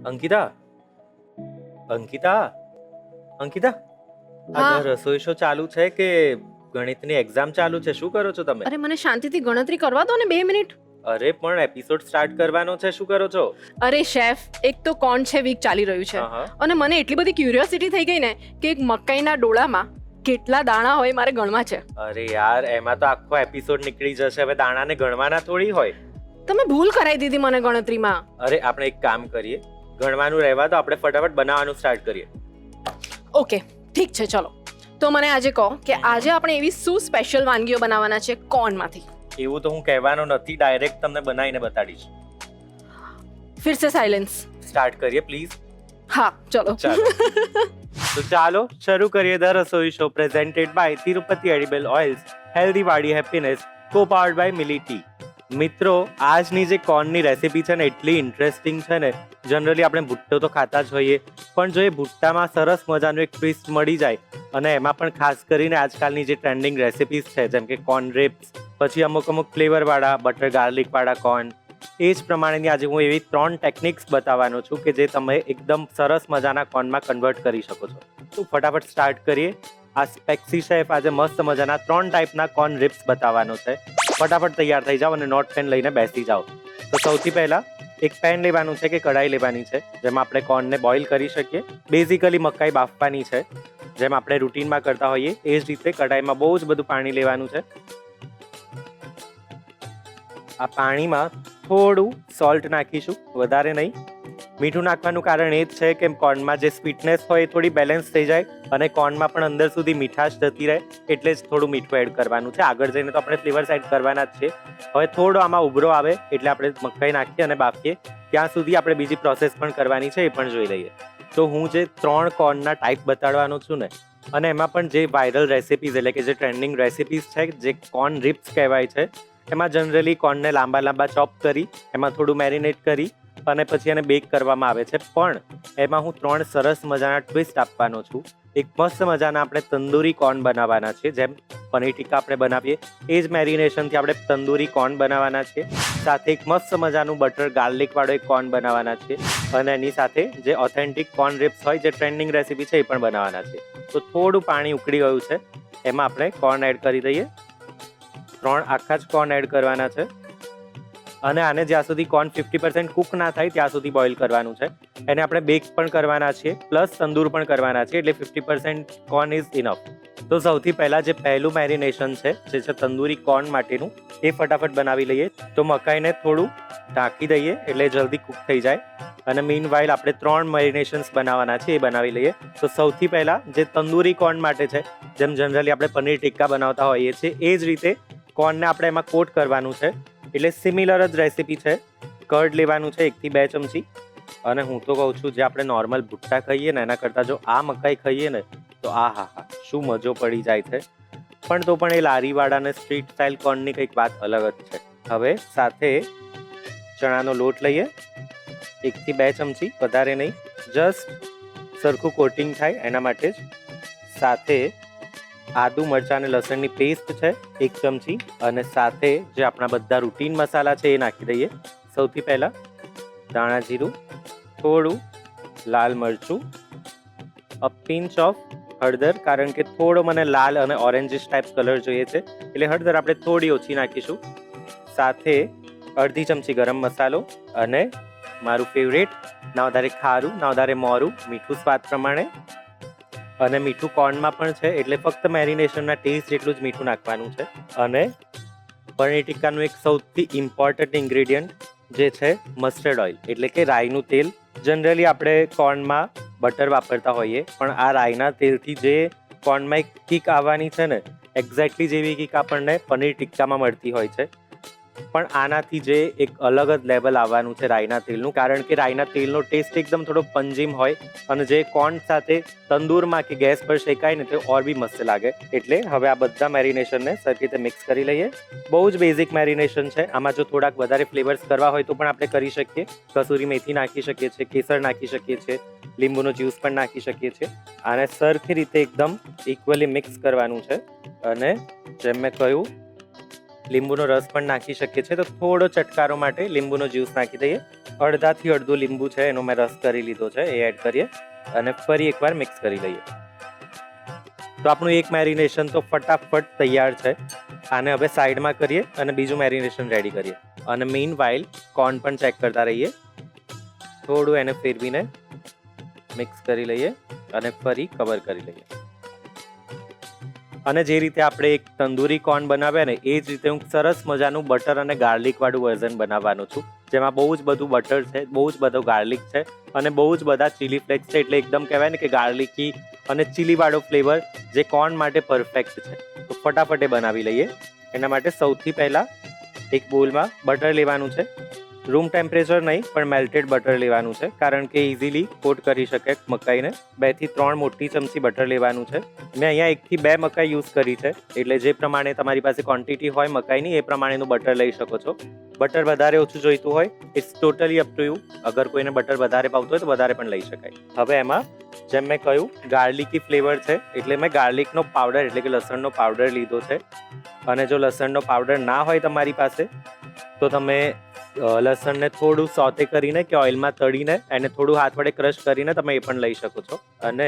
અંકિતા અંકિતા અંકિતા આ હા. ઘર રસોઈ શો ચાલુ છે કે ગણિતની એક્ઝામ ચાલુ છે? શું કરો છો તમે? અરે મને શાંતિથી ગણતરી કરવા દો ને 2 મિનિટ. અરે પણ એપિસોડ સ્ટાર્ટ કરવાનો છે, શું કરો છો? અરે શેફ, એક તો કોણ છે વીક ચાલી રહ્યું છે હા, હા. અને મને એટલી બધી ક્યુરિયોસિટી થઈ ગઈ ને કે એક મકાઈના ડોળામાં કેટલા દાણા હોય મારે ગણવા છે. અરે યાર, એમાં તો આખો એપિસોડ નીકળી જશે. હવે દાણાને ગણવાના થોડી હોય. તમે ભૂલ કરાવી દીધી મને ગણતરીમાં. અરે આપણે એક કામ કરીએ, ગણવાનું રહેવા તો આપણે ફટાફટ બનાવવાનું સ્ટાર્ટ કરીએ. ઓકે, ઠીક છે, ચલો. તો મને આજે કહો કે આજે આપણે એવી શું સ્પેશિયલ વાનગીઓ બનાવવાના છે કોર્નમાંથી? એવું તો હું કહેવાનો નથી, ડાયરેક્ટ તમને બનાવીને બતાડીશ. ફિર સે સાયલેન્સ. સ્ટાર્ટ કરીએ પ્લીઝ. હા, ચલો. ચાલો તો ચાલો શરૂ કરીએ the Rasoi show presented by Tirupati edible oils, healthy વાડી happiness, co powered by Milli tea. મિત્રો, આજની જે કોર્નની રેસીપી છે ને એટલી ઇન્ટરેસ્ટિંગ છે ને. જનરલી આપણે ભુટ્ટો તો ખાતા જ હોઈએ, પણ જો એ ભુટ્ટામાં સરસ મજાનું એક ટ્વિસ્ટ મળી જાય અને એમાં પણ ખાસ કરીને આજકાલની જે ટ્રેન્ડિંગ રેસીપીઝ છે જેમ કે કોર્ન રિપ્સ, પછી અમુક ફ્લેવરવાળા બટર ગાર્લિકવાળા કોર્ન, એ જ પ્રમાણેની આજે હું એવી 3 ટેકનિક્સ બતાવવાનો છું કે જે તમે એકદમ સરસ મજાના કોર્નમાં કન્વર્ટ કરી શકો છો. તો ફટાફટ સ્ટાર્ટ કરીએ. આ સ્પેક્સી શેફ આજે મસ્ત મજાના 3 ટાઈપના કોર્ન રિપ્સ બતાવવાનો છે. ફટાફટ તૈયાર થઈ જાઓ અને નોટ પેન લઈને બેસી જાઓ. તો સૌથી પહેલા એક પેન લેવાનું છે કે કઢાઈ લેવાની છે જેમાં આપણે કોર્નને બોઇલ કરી શકીએ. બેઝિકલી મકાઈ બાફવાની છે જેમ આપણે રૂટીનમાં કરતા હોઈએ એ જ રીતે કઢાઈમાં બહુ જ બધું પાણી લેવાનું છે. આ પાણીમાં થોડું સોલ્ટ નાખીશું, વધારે નહીં. મીઠું નાખવાનું કારણ એ જ છે કે કોર્નમાં જે સ્વીટનેસ હોય એ થોડી બેલેન્સ થઈ જાય અને કોર્નમાં પણ અંદર સુધી મીઠાશ જતી રહે, એટલે જ થોડું મીઠું એડ કરવાનું છે. આગળ જઈને તો આપણે ફ્લેવર્સ એડ કરવાના જ છે. હવે થોડો આમાં ઉભરો આવે એટલે આપણે મકાઈ નાખીએ અને બાફીએ. ત્યાં સુધી આપણે બીજી પ્રોસેસ પણ કરવાની છે, એ પણ જોઈ લઈએ. તો હું જે 3 કોર્નના ટાઈપ બતાડવાનો છું ને, અને એમાં પણ જે વાયરલ રેસિપીઝ એટલે કે જે ટ્રેન્ડિંગ રેસિપીઝ છે જે કોર્ન રિપ્સ કહેવાય છે, એમાં જનરલી કોર્નને લાંબા લાંબા ચોપ કરી એમાં થોડું મેરિનેટ કરી અને પછી એને બેક કરવામાં આવે છે. પણ એમાં હું 3 સરસ મજાના ટ્વિસ્ટ આપવાનો છું. એક મસ્ત મજાના આપણે તંદૂરી કોર્ન બનાવવાના છે, જેમ પનીર ટિક્કા આપણે બનાવીએ એ જ મેરિનેશનથી આપણે તંદૂરી કોર્ન બનાવવાના છે. સાથે એક મસ્ત મજાનું બટર ગાર્લિક વાળો એક કોર્ન બનાવવાના છે અને એની સાથે જે ઓથેન્ટિક કોર્ન રિપ્સ હોય જે ટ્રેન્ડિંગ રેસિપી છે એ પણ બનાવવાના છે. તો થોડું પાણી ઉકળી ગયું છે, એમાં આપણે કોર્ન એડ કરી દઈએ. 3 આખા જ કોર્ન એડ કરવાના છે અને આને જ્યાં સુધી કોર્ન 50% કુક ના થાય ત્યાં સુધી બોઇલ કરવાનું છે. એને આપણે બેક પણ કરવાના છીએ પ્લસ તંદૂર પણ કરવાના છે, એટલે 50% કોર્ન ઇઝ ઇનફ. તો સૌથી પહેલાં જે પહેલું મેરિનેશન છે જે છે તંદૂરી કોર્ન માટેનું, એ ફટાફટ બનાવી લઈએ. તો મકાઈને થોડું ઢાંકી દઈએ એટલે જલ્દી કૂક થઈ જાય અને મીન વાઇલ આપણે 3 મેરિનેશન્સ બનાવવાના છે એ બનાવી લઈએ. તો સૌથી પહેલાં જે તંદૂરી કોર્ન માટે છે, જેમ જનરલી આપણે પનીર ટિક્કા બનાવતા હોઈએ છીએ એ જ રીતે કોર્નને આપણે એમાં કોટ કરવાનું છે. એટલે સિમિલર જ રેસીપી છે. કર્ડ લેવાનું છે 1 થી 2 ચમચી. અને હું તો કહું છું જે આપણે નોર્મલ ભુટ્ટા ખાઈએ ને એના કરતાં જો આ મકાઈ ખાઈએ ને તો આ હા હા શું મજો પડી જાય છે. પણ તો પણ એ લારીવાળા અને સ્ટ્રીટ સ્ટાઇલ કોર્નની કંઈક વાત અલગ જ છે. હવે સાથે ચણાનો લોટ લઈએ 1 થી 2 ચમચી, વધારે નહીં, જસ્ટ સરખું કોટિંગ થાય એના માટે જ. સાથે આદુ મરચાં અને લસણની પેસ્ટ છે 1 ચમચી અને સાથે જે આપણા બધા રૂટીન મસાલા છે એ નાખી દઈએ. સૌથી પહેલાં ધાણા જીરું, થોડું લાલ મરચું, અ પિંચ ઓફ હળદર, કારણ કે થોડો મને લાલ અને ઓરેન્જીશ ટાઈપ કલર જોઈએ છે એટલે હળદર આપણે થોડી ઓછી નાખીશું. સાથે અડધી ચમચી ગરમ મસાલો અને મારું ફેવરેટ, ના વધારે ખારું ના વધારે મોરું, મીઠું સ્વાદ પ્રમાણે. અને મીઠું કોર્નમાં પણ છે એટલે ફક્ત મેરિનેશનના ટેસ્ટ જેટલું જ મીઠું નાખવાનું છે. અને પનીર ટિક્કાનું એક સૌથી ઇમ્પોર્ટન્ટ ઇન્ગ્રેડિયન્ટ જે છે મસ્ટર્ડ ઓઇલ એટલે કે રાઈનું તેલ. જનરલી આપણે કોર્નમાં બટર વાપરતા હોઈએ, પણ આ રાઈના તેલથી જે કોર્નમાં એક કિક આવવાની છે ને, એક્ઝેક્ટલી જેવી કિક આપણને પનીર ટિક્કામાં મળતી હોય છે, પણ આનાથી જે એક અલગ જ લેવલ આવવાનું છે રાઈના તેલનું, કારણ કે રાઈના તેલનો ટેસ્ટ એકદમ થોડો પંજીમ હોય અને જે કોર્ન સાથે તંદૂરમાં કે ગેસ પર શેકાય ને તે ઓર બી મસ્ત લાગે. એટલે હવે આ બધા મેરિનેશનને સરખી રીતે મિક્સ કરી લઈએ. બહુ જ બેઝિક મેરિનેશન છે. આમાં જો થોડાક વધારે ફ્લેવર્સ કરવા હોય તો પણ આપણે કરી શકીએ. કસૂરી મેથી નાખી શકીએ છીએ, કેસર નાખી શકીએ છીએ, લીંબુનો જ્યુસ પણ નાખી શકીએ છીએ. આને સરખી રીતે એકદમ ઇક્વલી મિક્સ કરવાનું છે અને જેમ મેં કહ્યું લીંબુનો રસ પણ નાખી શકીએ છીએ, તો થોડો ચટકારો માટે લીંબુનો જ્યુસ નાખી દઈએ. અડધાથી અડધું લીંબુ છે એનો મેં રસ કરી લીધો છે, એ એડ કરીએ અને ફરી એકવાર મિક્સ કરી લઈએ. તો આપણું એક મેરિનેશન તો ફટાફટ તૈયાર છે. આને હવે સાઈડમાં કરીએ અને બીજું મેરિનેશન રેડી કરીએ. અને મીન વાઇલ કોર્ન પણ ચેક કરતા રહીએ. થોડું એને ફેરવીને મિક્સ કરી લઈએ અને ફરી કવર કરી લઈએ. અને જે રીતે આપણે એક તંદૂરી કોર્ન બનાવ્યા ને એ જ રીતે હું સરસ મજાનું બટર અને ગાર્લિક વાળું વર્ઝન બનાવવાનો છું, જેમાં બહુ જ બધું બટર છે, બહુ જ બધો ગાર્લિક છે અને બહુ જ બધા ચીલી ફ્લેક્સ છે. એટલે એકદમ કહેવાય ને કે ગાર્લિકી અને ચીલી વાળો ફ્લેવર જે કોર્ન માટે પરફેક્ટ છે. તો ફટાફટ એ બનાવી લઈએ. એના માટે સૌથી પહેલાં એક બોલમાં બટર લેવાનું છે. રૂમ ટેમ્પરેચર નહીં પણ મેલ્ટેડ બટર લેવાનું છે, કારણ કે ઇઝીલી કોટ કરી શકે મકાઈને. 2 થી 3 મોટી ચમચી બટર લેવાનું છે. મેં અહીંયા 1 થી 2 મકાઈ યુઝ કરી છે, એટલે જે પ્રમાણે તમારી પાસે ક્વોન્ટિટી હોય મકાઈની એ પ્રમાણેનું બટર લઈ શકો છો. બટર વધારે ઓછું જોઈતું હોય it's totally up to you. અગર કોઈને બટર વધારે ભાવતું હોય તો વધારે પણ લઈ શકાય. હવે એમાં જેમ મેં કહ્યું ગાર્લિકી ફ્લેવર છે, એટલે મેં ગાર્લિકનો પાવડર એટલે કે લસણનો પાવડર લીધો છે. અને જો લસણનો પાવડર ના હોય તમારી પાસે તો તમે લસણને થોડું સોતે કરીને કે ઓઇલમાં તળીને એને થોડું હાથ વડે ક્રશ કરીને તમે એ પણ લઈ શકો છો. અને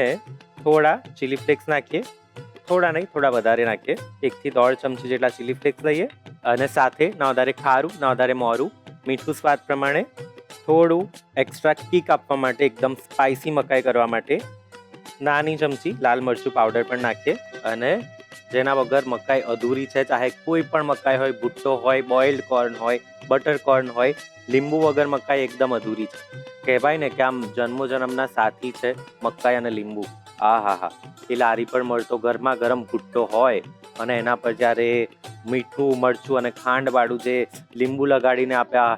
થોડા ચીલી ફ્લેક્સ નાખીએ, થોડા નહીં થોડા વધારે નાખીએ. 1 થી 1.5 ચમચી જેટલા ચીલી ફ્લેક્સ લઈએ અને સાથે ના વધારે ખારું ના વધારે મોરું, મીઠું સ્વાદ પ્રમાણે, થોડું એક્સ્ટ્રા કિક આપવા માટે એકદમ સ્પાઇસી મકાઈ કરવા માટે નાની ચમચી લાલ મરચું પાવડર પણ નાખીએ. અને જેના વગર મકાઈ અધૂરી છે, ચાહે કોઈ પણ મકાઈ હોય, ભુટ્ટો હોય, બોઇલ્ડ કોર્ન હોય, બટર કોર્ન હોય, લીંબુ વગર મકાઈ એકદમ અધૂરી છે. કહેવાય ને કે આમ જન્મોજન્મના સાથી છે મકાઈ અને લીંબુ. આ હા હા, એ લારી પર મળતો ગરમા ગરમ ભુટ્ટો હોય અને એના પર જ્યારે મીઠું મરચું અને ખાંડવાળું જે લીંબુ લગાડીને આપ્યા,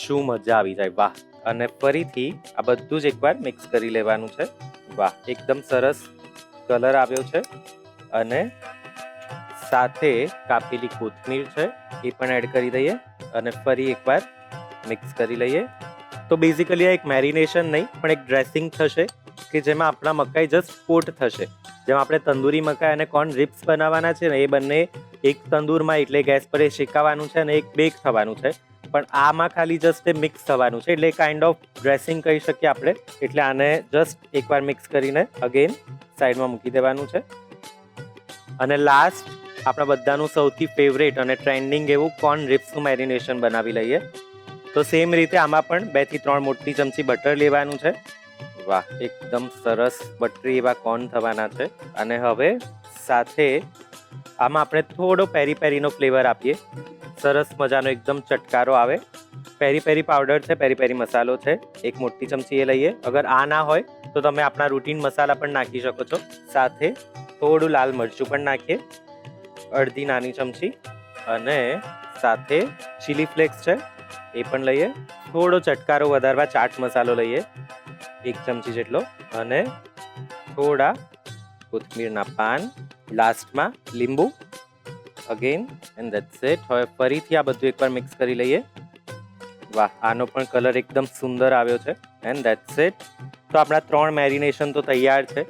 શું મજા આવી જાય, વાહ. અને ફરીથી આ બધું જ એકવાર મિક્સ કરી લેવાનું છે. વાહ, એકદમ સરસ કલર આવ્યો છે. અને સાથે કાપેલી કોથમીર છે એ પણ એડ કરી દઈએ અને ફરી એકવાર મિક્સ કરી લઈએ. તો બેઝિકલી આ એક મેરિનેશન નહીં પણ એક ડ્રેસિંગ થશે કે જેમાં આપણા મકાઈ જસ્ટ કોટ થશે. જેમ આપણે તંદૂરી મકાઈ અને કોર્ન રિપ્સ બનાવવાના છે ને એ બંને એક તંદૂરમાં એટલે ગેસ પર એ શેકાવાનું છે અને એક બેક થવાનું છે, પણ આમાં ખાલી જસ્ટ એ મિક્સ થવાનું છે, એટલે કાઇન્ડ ઓફ ડ્રેસિંગ કહી શકીએ આપણે. એટલે આને જસ્ટ એકવાર મિક્સ કરીને અગેન સાઈડમાં મૂકી દેવાનું છે. અને લાસ્ટ આપણા બધાનું સૌથી ફેવરેટ અને ટ્રેન્ડિંગ એવું કોર્ન રિપ્સનું મેરિનેશન બનાવી લઈએ. તો સેમ રીતે આમાં પણ 2 થી 3 મોટી ચમચી બટર લેવાનું છે. વાહ, એકદમ સરસ બટરી એવા કોર્ન થવાના છે. અને હવે સાથે આમાં આપણે થોડો પેરી પેરીનો ફ્લેવર આપીએ, સરસ મજાનો એકદમ ચટકારો આવે. પેરી પેરી પાવડર છે, પેરી પેરી મસાલો છે, 1 મોટી ચમચી એ લઈએ. અગર આ ના હોય તો તમે આપણા રૂટીન મસાલા પણ નાખી શકો છો. સાથે થોડું લાલ મરચું પણ નાખીએ, અડધી નાની ચમચી. અને સાથે ચીલી ફ્લેક્સ છે એ પણ લઈએ. થોડો ચટકારો વધારવા ચાટ મસાલો લઈએ 1 ચમચી જેટલો. અને થોડા કોથમીરના પાન. લાસ્ટમાં લીંબુ અગેન એન્ડ ધેટ્સ ઇટ. હવે ફરીથી આ બધું એકવાર મિક્સ કરી લઈએ. વાહ, આનો પણ કલર એકદમ સુંદર આવ્યો છે. And that's it. તો આપણા 3 મેરિનેશન તો તૈયાર છે.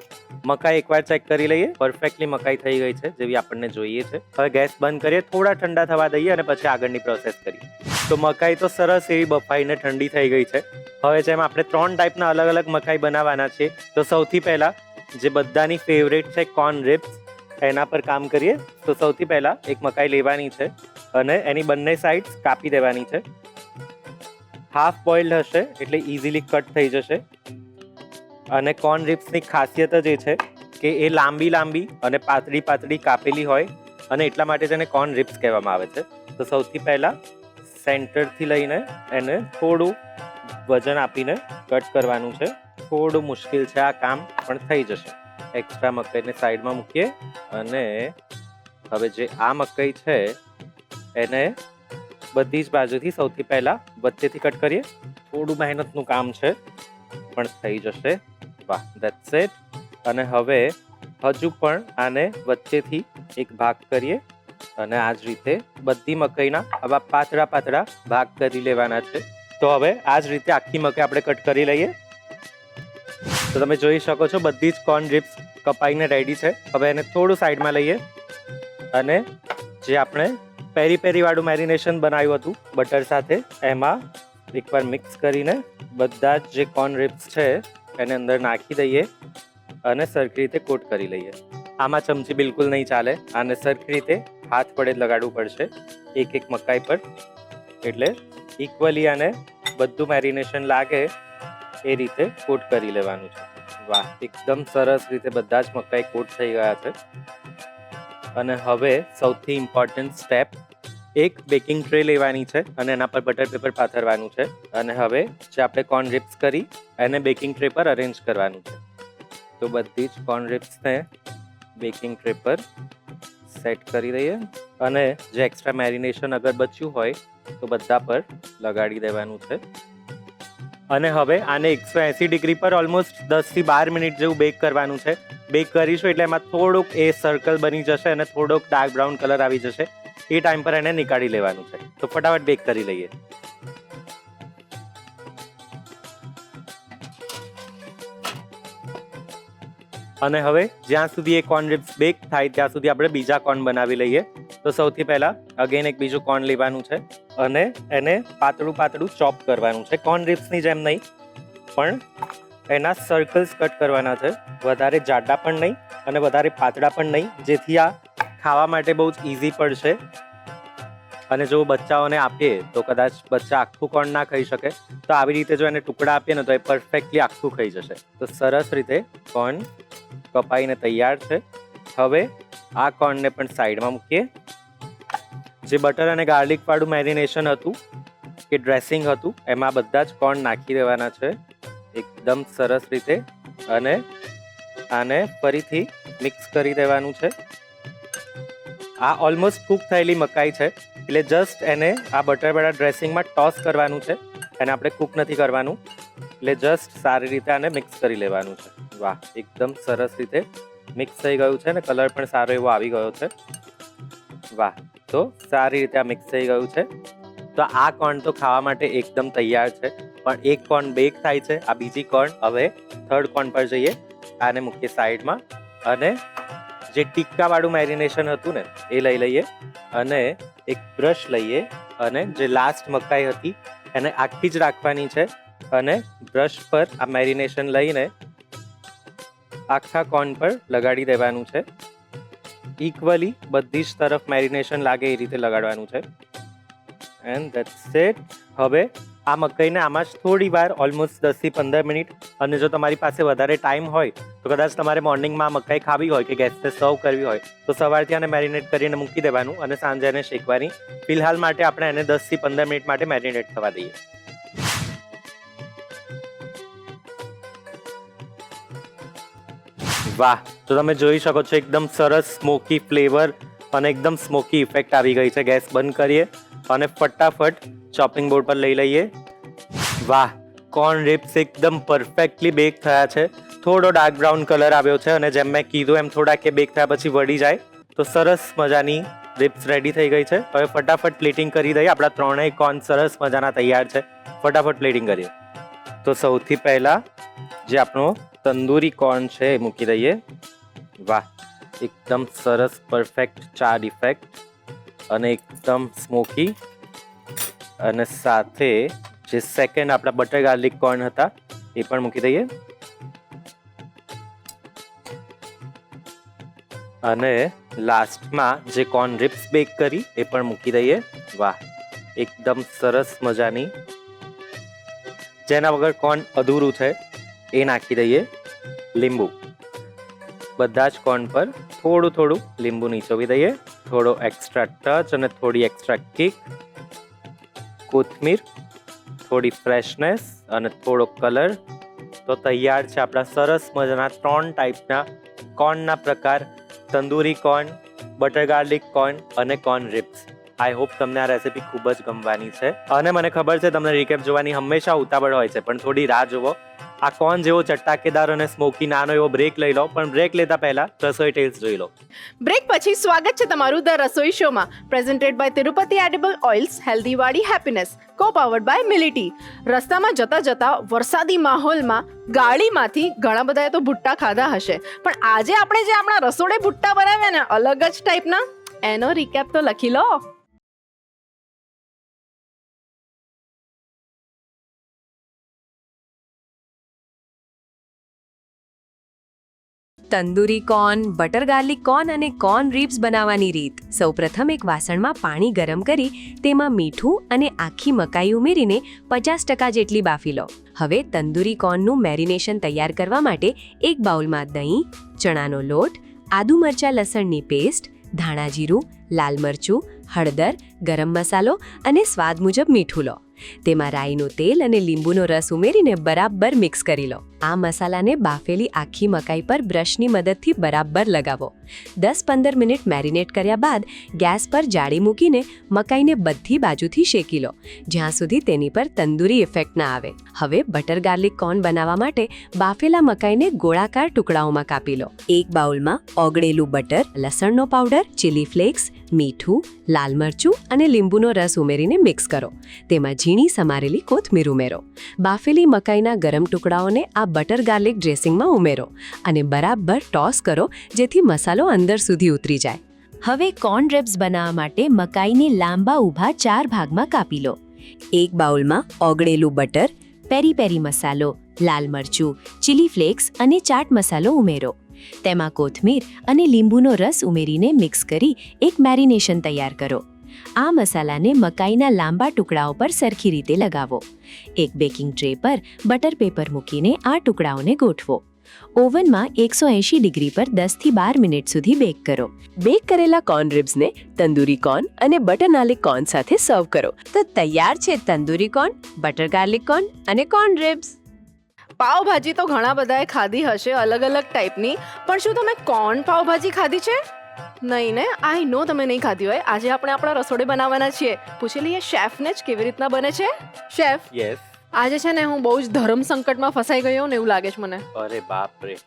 મકાઈ એકવાર ચેક કરી લઈએ, પરફેક્ટલી મકાઈ થઈ ગઈ છે જેવી આપણને જોઈએ છે. હવે ગેસ બંધ કરીએ, થોડા ઠંડા થવા દઈએ અને પછી આગળની પ્રોસેસ કરીએ. તો મકાઈ તો સરસ એવી બફાઈને ઠંડી થઈ ગઈ છે. હવે જેમ આપણે 3 ટાઈપના અલગ અલગ મકાઈ બનાવવાના છે, તો સૌથી પહેલાં જે બધાની ફેવરેટ છે કોર્ન રિપ્સ, એના પર કામ કરીએ. તો સૌથી પહેલાં એક મકાઈ લેવાની છે અને એની બંને સાઈડ્સ કાપી દેવાની છે. હાફ બોઇલ્ડ હશે એટલે ઇઝીલી કટ થઈ જશે. અને કોર્ન રિપ્સની ખાસિયત જ એ છે કે એ લાંબી લાંબી અને પાતળી પાતળી કાપેલી હોય અને એટલા માટે તેને કોર્ન રિપ્સ કહેવામાં આવે છે. તો સૌથી પહેલાં સેન્ટરથી લઈને એને થોડું વજન આપીને કટ કરવાનું છે. થોડું મુશ્કેલ છે આ કામ, પણ થઈ જશે. એક્સ્ટ્રા મકાઈને સાઈડમાં મૂકીએ અને હવે જે આ મકાઈ છે એને બધી જ બાજુથી સૌથી પહેલાં વચ્ચેથી કટ કરીએ. થોડું મહેનતનું કામ છે પણ થઈ જશે. વાહ, ધેટ્સ ઇટ. અને હવે હજુ પણ આને વચ્ચેથી એક ભાગ કરીએ અને આ જ રીતે બધી મકાઈના આવા પાતળા પાતળા ભાગ કરી લેવાના છે. તો હવે આ જ રીતે આખી મકાઈ આપણે કટ કરી લઈએ. તો તમે જોઈ શકો છો બધી જ કોર્ન રિપ્સ કપાઈને રેડી છે. હવે એને થોડું સાઈડમાં લઈએ અને જે આપણે પેરી પેરી વાળું મેરિનેશન બનાવ્યું હતું બટર સાથે એમાં એકવાર મિક્સ કરીને બધા જ જે કોર્ન રિબ્સ છે એને અંદર નાખી દઈએ અને સરખી રીતે કોટ કરી લઈએ. આમાં ચમચી બિલકુલ નહીં ચાલે, આને સરખી રીતે હાથ વડે જ લગાડવું પડશે એક એક મકાઈ પર, એટલે ઇક્વલી આને બધું મેરિનેશન લાગે એ રીતે કોટ કરી લેવાનું છે. વાહ, એકદમ સરસ રીતે બધા જ મકાઈ કોટ થઈ ગયા છે. અને હવે સૌથી ઇમ્પોર્ટન્ટ સ્ટેપ, એક બેકિંગ ટ્રે લેવાની છે અને એના પર બટર પેપર પાથરવાનું છે. અને હવે જે આપણે કોર્ન રિબ્સ કરી એને બેકિંગ ટ્રે પર અરેન્જ કરવાનું છે. તો બધી જ કોર્ન રિબ્સને બેકિંગ ટ્રે પર સેટ કરી દઈએ અને જે એક્સ્ટ્રા મેરિનેશન અગર બચ્યું હોય તો બધા પર લગાડી દેવાનું છે. અને હવે આને 180 ડિગ્રી પર ઓલમોસ્ટ 10 થી 12 મિનિટ જેવું બેક કરવાનું છે. બેક કરીશું એટલે એમાં થોડુંક એ સર્કલ બની જશે અને થોડોક ડાર્ક બ્રાઉન કલર આવી જશે. એ ટાઈમ પર એને નીકાળી લેવાનું છે. તો ફટાફટ બેક કરી લઈએ. અને હવે જ્યાં સુધી એ કોર્ન રિબ્સ બેક થાય ત્યાં સુધી આપણે બીજા કોર્ન બનાવી લઈએ. તો સૌથી પહેલા અગેન એક બીજું કોર્ન લેવાનું છે અને એને પાતળું પાતળું ચોપ કરવાનું છે. કોર્ન રિબ્સની જેમ નહીં, પણ એના સર્કલ્સ કટ કરવાના છે. વધારે જાડા પણ નહીં અને વધારે પાતળા પણ નહીં, જેથી આ ખાવા માટે બહુ જ ઇઝી પડશે. અને જો બચ્ચાઓને આપીએ તો કદાચ બચ્ચા આખું કોર્ન ના ખાઈ શકે, તો આવી રીતે જો એને ટુકડા આપીએ ને તો એ પરફેક્ટલી આખું ખાઈ જશે. તો સરસ રીતે કોર્ન કપાઈને તૈયાર છે. હવે આ કોર્નને પણ સાઈડમાં મૂકીએ. જે બટર અને ગાર્લિક વાળું મેરિનેશન હતું કે ડ્રેસિંગ હતું એમાં બધા જ કોર્ન નાખી દેવાના છે એકદમ સરસ રીતે. અને આને ફરીથી મિક્સ કરી દેવાનું છે. આ ઓલમોસ્ટ કૂક થયેલી મકાઈ છે, એટલે જસ્ટ એને આ બટરવાળા ડ્રેસિંગમાં ટોસ કરવાનું છે. એને આપણે કૂક નથી કરવાનું, એટલે જસ્ટ સારી રીતે આને મિક્સ કરી લેવાનું છે. વાહ, એકદમ સરસ રીતે મિક્સ થઈ ગયું છે ને કલર પણ સારો એવો આવી ગયો છે. વાહ, તો સારી રીતે આ મિક્સ થઈ ગયું છે. તો આ કોર્ન તો ખાવા માટે એકદમ તૈયાર છે. પણ એક કોર્ન બેક થાય છે, આ બીજી કોર્ન. હવે થર્ડ કોર્ન પર જઈએ. આને મૂકીએ સાઈડમાં અને જે ટિક્કા વાળું મેરિનેશન હતું ને એ લઈ લઈએ અને એક બ્રશ લઈએ અને જે લાસ્ટ મકાઈ હતી એને આખી જ રાખવાની છે અને બ્રશ પર આ મેરિનેશન લઈને આખા કોર્ન પર લગાડી દેવાનું છે. ઇક્વલી બધી જ તરફ મેરિનેશન લાગે એ રીતે લગાડવાનું છે. And that's it. હવે આ મકાઈને આમાં જ થોડી વાર, ઓલમોસ્ટ 10 થી 15 મિનિટ, અને જો તમારી પાસે વધારે ટાઈમ હોય તો કદાચ તમારે મોર્નિંગમાં મકાઈ ખાવી હોય કે ગેસ્ટને સર્વ કરવી હોય તો સવારથી આને મેરિનેટ કરીને મૂકી દેવાનું અને સાંજે એને શેકવાની. ફિલહાલ માટે આપણે એને 10 થી 15 મિનિટ માટે મેરિનેટ થવા દઈએ. વાહ, તો તમે જોઈ શકો છો એકદમ સરસ સ્મોકી ફ્લેવર અને એકદમ સ્મોકી ઇફેક્ટ આવી ગઈ છે. ગેસ બંધ કરીએ અને ફટાફટ ચોપિંગ બોર્ડ પર લઈ લઈએ. વાહ, કોર્ન રિબ્સ એકદમ પરફેક્ટલી બેક થયા છે. થોડો ડાર્ક બ્રાઉન કલર આવ્યો છે અને જેમ મેં કીધું એમ થોડા કે બેક થયા પછી વળી જાય. તો સરસ મજાની રિબ્સ રેડી થઈ ગઈ છે. હવે ફટાફટ પ્લેટિંગ કરી દઈએ. આપણા ત્રણેય કોર્ન સરસ મજાના તૈયાર છે. ફટાફટ પ્લેટિંગ કરીએ. તો સૌથી પહેલા જે આપણો તંદૂરી કોર્ન છે એ મૂકી દઈએ. વાહ, એકદમ સરસ પરફેક્ટ ચાર ઇફેક્ટ અને એકદમ સ્મોકી. અને સાથે જે સેકન્ડ આપણા બટર ગાર્લિક કોર્ન હતા એ પણ મૂકી દઈએ. અને લાસ્ટમાં જે કોર્ન રિબ્સ બેક કરી એ પણ મૂકી દઈએ. વાહ, એકદમ સરસ મજાની. જેના વગર કોર્ન અધૂરું છે એ નાખી દઈએ લીંબુ. બધા જ કોર્ન પર થોડું થોડું લીંબુ નીચોવી દઈએ. થોડો એક્સ્ટ્રા ટચ અને થોડી એક્સ્ટ્રા કિક. કોથમીર, થોડી ફ્રેશનેસ અને થોડો કલર. તો તૈયાર છે આપણા સરસ મજાના 3 ટાઈપના કોર્નના પ્રકાર: tandoori corn, butter garlic corn અને કોર્ન રિબ્સ. આઈ હોપ તમને આ રેસીપી ખૂબ જ ગમવાની છે. અને મને ખબર છે તમને રીકેપ જોવાની હંમેશા ઉતાવળ હોય છે, પણ થોડી રાહ જુઓ. આ કોર્ન જેવો ચટાકેદાર અને સ્મોકી નાનો એવો બ્રેક લઈ લો, પણ બ્રેક લેતા પહેલા રસોઈ ટેલ્સ જોઈ લો. બ્રેક પછી સ્વાગત છે તમારું ધ રસોઈ શોમાં, presented by Tirupati edible oils, healthy વાળી હેપીનેસ, કો પાવર્ડ બાય મિલિટી. રસ્તામાં જતા જતા વરસાદી માહોલમાં ગાડીમાંથી ઘણા બધાએ તો ભુટ્ટા ખાધા હશે, પણ આજે આપણે જે આપણા રસોડે ભુટ્ટા બનાવ્યા ને અલગ જ ટાઈપના, એનો રીકેપ તો લખી લો. Tandoori corn, butter garlic corn અને કોર્ન રિબ્સ બનાવવાની રીત. સૌપ્રથમ એક વાસણમાં પાણી ગરમ કરી તેમાં મીઠું અને આખી મકાઈ ઉમેરીને 50% જેટલી બાફી લો. હવે તંદૂરી કોર્નનું મેરિનેશન તૈયાર કરવા માટે એક બાઉલમાં દહીં, ચણાનો લોટ, આદુ મરચાં લસણની પેસ્ટ, ધાણા જીરું, લાલ મરચું, હળદર, ગરમ મસાલો અને સ્વાદ મુજબ મીઠું લો. તેમાં રાઈનું તેલ અને લીંબુનો રસ ઉમેરીને બરાબર મિક્સ કરી લો. આ મસાલાને બાફેલી આખી મકાઈ પર બ્રશની મદદથી બરાબર લગાવો. 10-15 મિનિટ મેરિનેટ કર્યા બાદ ગેસ પર જાળી મૂકીને મકાઈને બધી બાજુથી શેકી લો, જ્યાં સુધી તેની પર તંદૂરી ઇફેક્ટ ના આવે. હવે બટર ગાર્લિક કોર્ન બનાવવા માટે બાફેલા મકાઈને ગોળાકાર ટુકડાઓમાં કાપી લો. એક બાઉલમાં ઓગળેલું બટર, લસણનો પાવડર, ચીલી ફ્લેક્સ, મીઠું, લાલ મરચું અને લીંબુનો રસ ઉમેરીને મિક્સ કરો. તેમાં ઝીણી સમારેલી કોથમીર ઉમેરો. બાફેલી મકાઈના ગરમ ટુકડાઓને આ બટર ગાર્લિક ડ્રેસિંગમાં ઉમેરો અને બરાબર ટોસ કરો, જેથી મસાલો અંદર સુધી ઉતરી જાય. હવે કોર્ન રિબ્સ બનાવવા માટે મકાઈને લાંબા ઊભા 4 ભાગમાં કાપી લો. એક બાઉલમાં ઓગળેલું બટર, પેરી પેરી મસાલો, લાલ મરચું, ચીલી ફ્લેક્સ અને ચાટ મસાલો ઉમેરો. તેમાં કોથમીર અને લીંબુનો રસ ઉમેરીને મિક્સ કરી એક મેરિનેશન તૈયાર કરો. આ મસાલાને મકાઈના લાંબા ટુકડાઓ પર સરખી રીતે લગાવો. એક બેકિંગ ટ્રે પર બટર પેપર મૂકીને આ ટુકડાઓને ગોઠવો. ઓવનમાં 180 ડિગ્રી પર 10 થી 12 મિનિટ સુધી બેક કરો. બેક કરેલા કોર્ન રિબ્સને તંદૂરી કોર્ન અને બટર ગાર્લિક કોર્ન સાથે સર્વ કરો. તો તૈયાર છે tandoori corn, butter garlic corn અને કોર્ન રિબ્સ. પાવભાજી તો ઘણા બધાએ ખાધી હશે અલગ અલગ ટાઈપની, પણ શું તમે કોર્ન પાવભાજી ખાધી છે? નહીં ને? આઈ નો તમે નહીં ખાધી હોય. આજે આપણે આપણા રસોડે બનાવવાના છીએ. પૂછી લઈએ શેફને જ કેવી રીતના બને છે. Chef, yes. આજે છે ને હું બહુ જ ધર્મ સંકટમાં ફસાઈ ગયો ને એવું લાગે છે મને. અરે બાપ રે,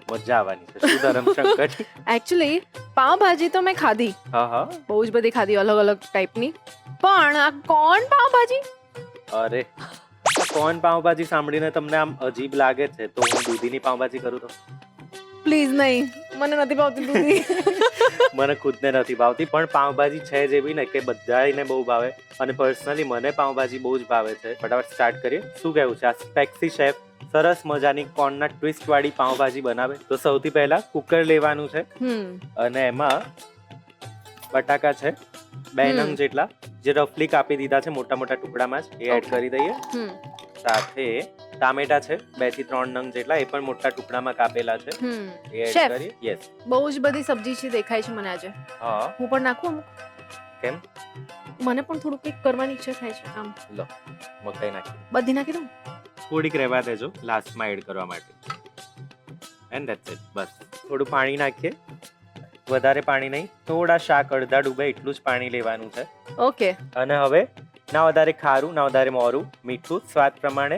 મજા આવવાની છે. શું ધરમ સંકટ? એકચ્યુઅલી પાવભાજી તો મેં ખાધી, હા, બહુ જ બધી ખાધી અલગ અલગ ટાઈપની, પણ આ કોર્ન પાવભાજી, અરે કોર્ન પાવભાજી સાંભળીને તમને આમ અજીબ લાગે છે, તો હું દૂધીની પાવભાજી કરું તો? પ્લીઝ નહીં, મને નથી ભાવતી દૂધી. મને ખુદને નથી ભાવતી, પણ પાવભાજી છે જ એવી ને કે બધાને બહુ ભાવે, અને પર્સનલી મને પાવભાજી બહુ જ ભાવે છે. ફટાફટ સ્ટાર્ટ કરીએ. શું કહેવું છે? આ સ્પેક્સી શેફ સરસ મજાની કોર્નના ટ્વિસ્ટ વાળી પાવભાજી બનાવે. તો સૌથી પહેલા કુકર લેવાનું છે અને એમાં બટાકા છે 2 નંગ જેટલા, જે રફલી કાપી દીધા છે મોટા મોટા ટુકડામાં જ, એ એડ કરી દઈએ. સાથે ટામેટા છે 2 થી 3 નંગ જેટલા, એ પણ મોટા ટુકડામાં કાપેલા છે, એ એડ શેફ, કરીએ. યસ. બહુ જ બધી સબ્જી છે દેખાય છે મને આજે. હા. હું પણ નાખું અમુક? કેમ? મને પણ થોડું કંઈક કરવાની ઈચ્છા થાય છે. આમ લો, મકાઈ નાખી. બધી નાખી દઉં? થોડીક રહેવા દેજો લાસ્ટમાં એડ કરવા માટે. And that's it. બસ થોડું પાણી નાખીએ, વધારે પાણી નહીં, થોડા શાક અડધા ડૂબે એટલું જ પાણી લેવાનું છે. ઓકે. અને હવે ના વધારે ખારું ના વધારે મોરું, મીઠું સ્વાદ પ્રમાણે.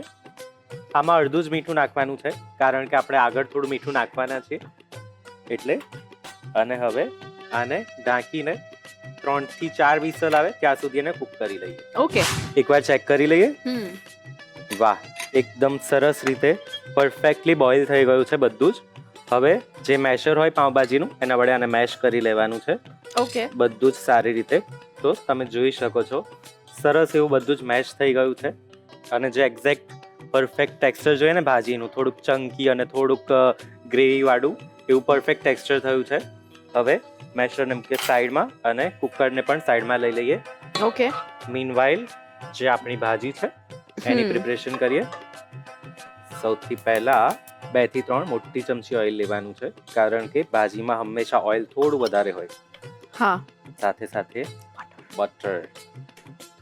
આમાં અડધું જ મીઠું નાખવાનું છે, કારણ કે આપણે આગળ થોડું મીઠું નાખવાના છીએ એટલે. અને હવે આને ઢાંકીને 3 થી 4 વિસલ આવે ત્યાં સુધી એને કુક કરી લઈએ. ઓકે. એકવાર ચેક કરી લઈએ. વાહ, એકદમ સરસ રીતે પરફેક્ટલી બોઇલ થઈ ગયું છે બધું જ. હવે જે મેશર હોય પાવભાજીનું એના વડે આને મેશ કરી લેવાનું છે. ઓકે. બધું જ સારી રીતે. તો તમે જોઈ શકો છો સરસ એવું બધું જ મેશ થઈ ગયું છે. અને જે એક્ઝેક્ટ પરફેક્ટ ટેક્સચર જોઈએ ને ભાજીનું, થોડુંક ચંકી અને થોડુંક ગ્રેવી વાળું, એવું પરફેક્ટ ટેક્સચર થયું છે. હવે મેશરને મૂકીએ સાઈડમાં અને કુકરને પણ સાઈડમાં લઈ લઈએ. ઓકે. મીનવાઇલ જે આપણી ભાજી છે એની પ્રિપરેશન કરીએ. સૌથી પહેલા 2 થી 3 મોટી ચમચી ઓઇલ લેવાનું છે, કારણ કે ભાજીમાં હંમેશા ઓઇલ થોડું વધારે હોય. હા. સાથે સાથે બટર,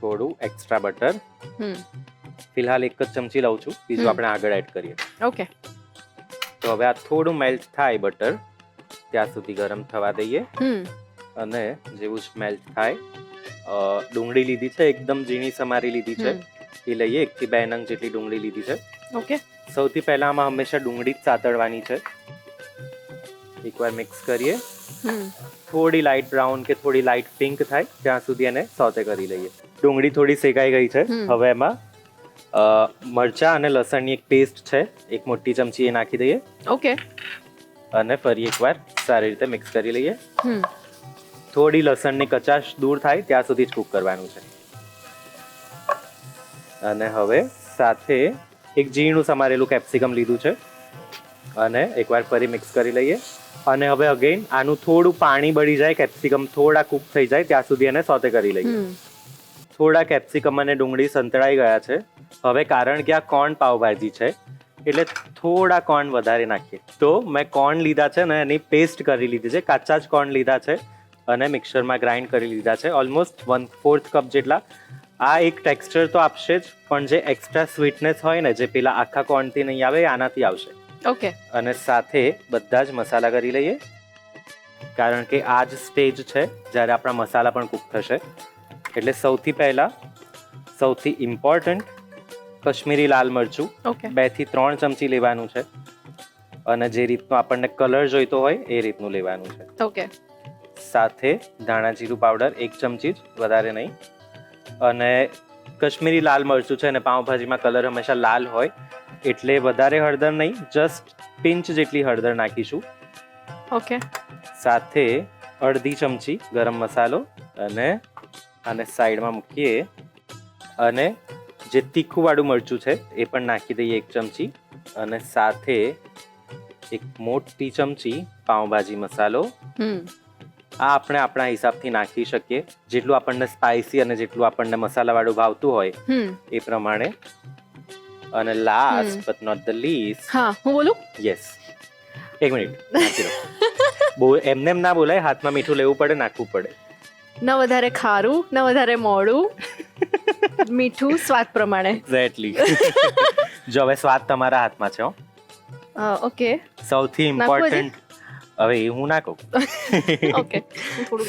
થોડું એક્સ્ટ્રા બટર. ફિલહાલ 1 જ ચમચી લઉં છું, બીજું આપણે આગળ એડ કરીએ. ઓકે. તો હવે આ થોડું મેલ્ટ થાય બટર ત્યાં સુધી ગરમ થવા દઈએ. અને જેવું જ મેલ્ટ થાય, ડુંગળી લીધી છે, એકદમ ઝીણી સમારી લીધી છે, એ લઈએ. 1 થી 2 નંગ જેટલી ડુંગળી લીધી છે. ઓકે. સૌથી પહેલા આમાં હંમેશા ડુંગળી જ સાતળવાની છે. એકવાર મિક્સ કરીએ. થોડી લાઇટ બ્રાઉન કે થોડી લાઇટ પિંક થાય ત્યાં સુધી એને સોતે કરી લઈએ. ડુંગળી થોડી શેકાઈ ગઈ છે. હવે એમાં મરચા અને લસણની એક પેસ્ટ છે, 1 મોટી ચમચી, એ નાખી દઈએ. ઓકે. અને ફરી એકવાર સારી રીતે મિક્સ કરી લઈએ. થોડી લસણની કચાશ દૂર થાય ત્યાં સુધી જ કૂક કરવાનું છે. અને હવે સાથે એક ઝીણું સમારેલું કેપ્સિકમ લીધું છે, અને એકવાર ફરી મિક્સ કરી લઈએ. અને હવે અગેન આનું થોડું પાણી બળી જાય, કેપ્સિકમ થોડા કૂક થઈ જાય ત્યાં સુધી એને સોતે કરી લઈએ. થોડા કેપ્સિકમ અને ડુંગળી સંતળાઈ ગયા છે. હવે કારણ કે આ કોર્ન પાવભાજી છે એટલે થોડા કોર્ન વધારે નાખીએ. તો મેં કોર્ન લીધા છે ને એની પેસ્ટ કરી લીધી છે, કાચા જ કોર્ન લીધા છે અને મિક્સરમાં ગ્રાઇન્ડ કરી લીધા છે, ઓલમોસ્ટ 1/4 કપ જેટલા. આ એક ટેક્સચર તો આપશે જ, પણ જે એક્સ્ટ્રા સ્વીટનેસ હોય ને, જે પેલા આખા કોર્નથી નહીં આવે, આનાથી આવશે. ઓકે. અને સાથે બધા જ મસાલા કરી લઈએ, કારણ કે આ જ સ્ટેજ છે જ્યારે આપણા મસાલા પણ કૂક થશે. એટલે સૌથી પહેલા સૌથી ઇમ્પોર્ટન્ટ કશ્મીરી લાલ મરચું ઓકે. 2 થી 3 ચમચી લેવાનું છે અને જે રીતનો આપણને કલર જોઈતો હોય એ રીતનું લેવાનું છે. ઓકે. સાથે ધાણા જીરું પાવડર 1 ચમચી જ, વધારે નહીં. અને કશ્મીરી લાલ મરચું છે અને પાઉંભાજીમાં કલર હંમેશા લાલ હોય એટલે વધારે હળદર નહીં, જસ્ટ પિંચ જેટલી હળદર નાખીશું. ઓકે. સાથે અડધી ચમચી ગરમ મસાલો અને આને સાઈડમાં મૂકીએ. અને જે તીખું વાળું મરચું છે એ પણ નાખી દઈએ 1 ચમચી. અને સાથે એક મોટી ચમચી પાઉંભાજી મસાલો. આ આપણે આપણા હિસાબથી નાખી શકીએ, જેટલું આપણને સ્પાઇસી અને જેટલું આપણને મસાલાવાળું ભાવતું હોય એ પ્રમાણે. અને last but not the least, હા હું બોલું? યસ, 1 મિનિટ નાખી દો. બહુ એમને એમ ના બોલાય, હાથમાં મીઠું લેવું પડે, નાખવું પડે. ન વધારે ખારું, ન વધારે મોડું, મીઠું સ્વાદ પ્રમાણે. એક્ઝેક્ટલી. જો હવે સ્વાદ તમારા હાથમાં છે. ઓકે. સૌથી ઇમ્પોર્ટન્ટ, હવે એ હું ના કહું. ઓકે.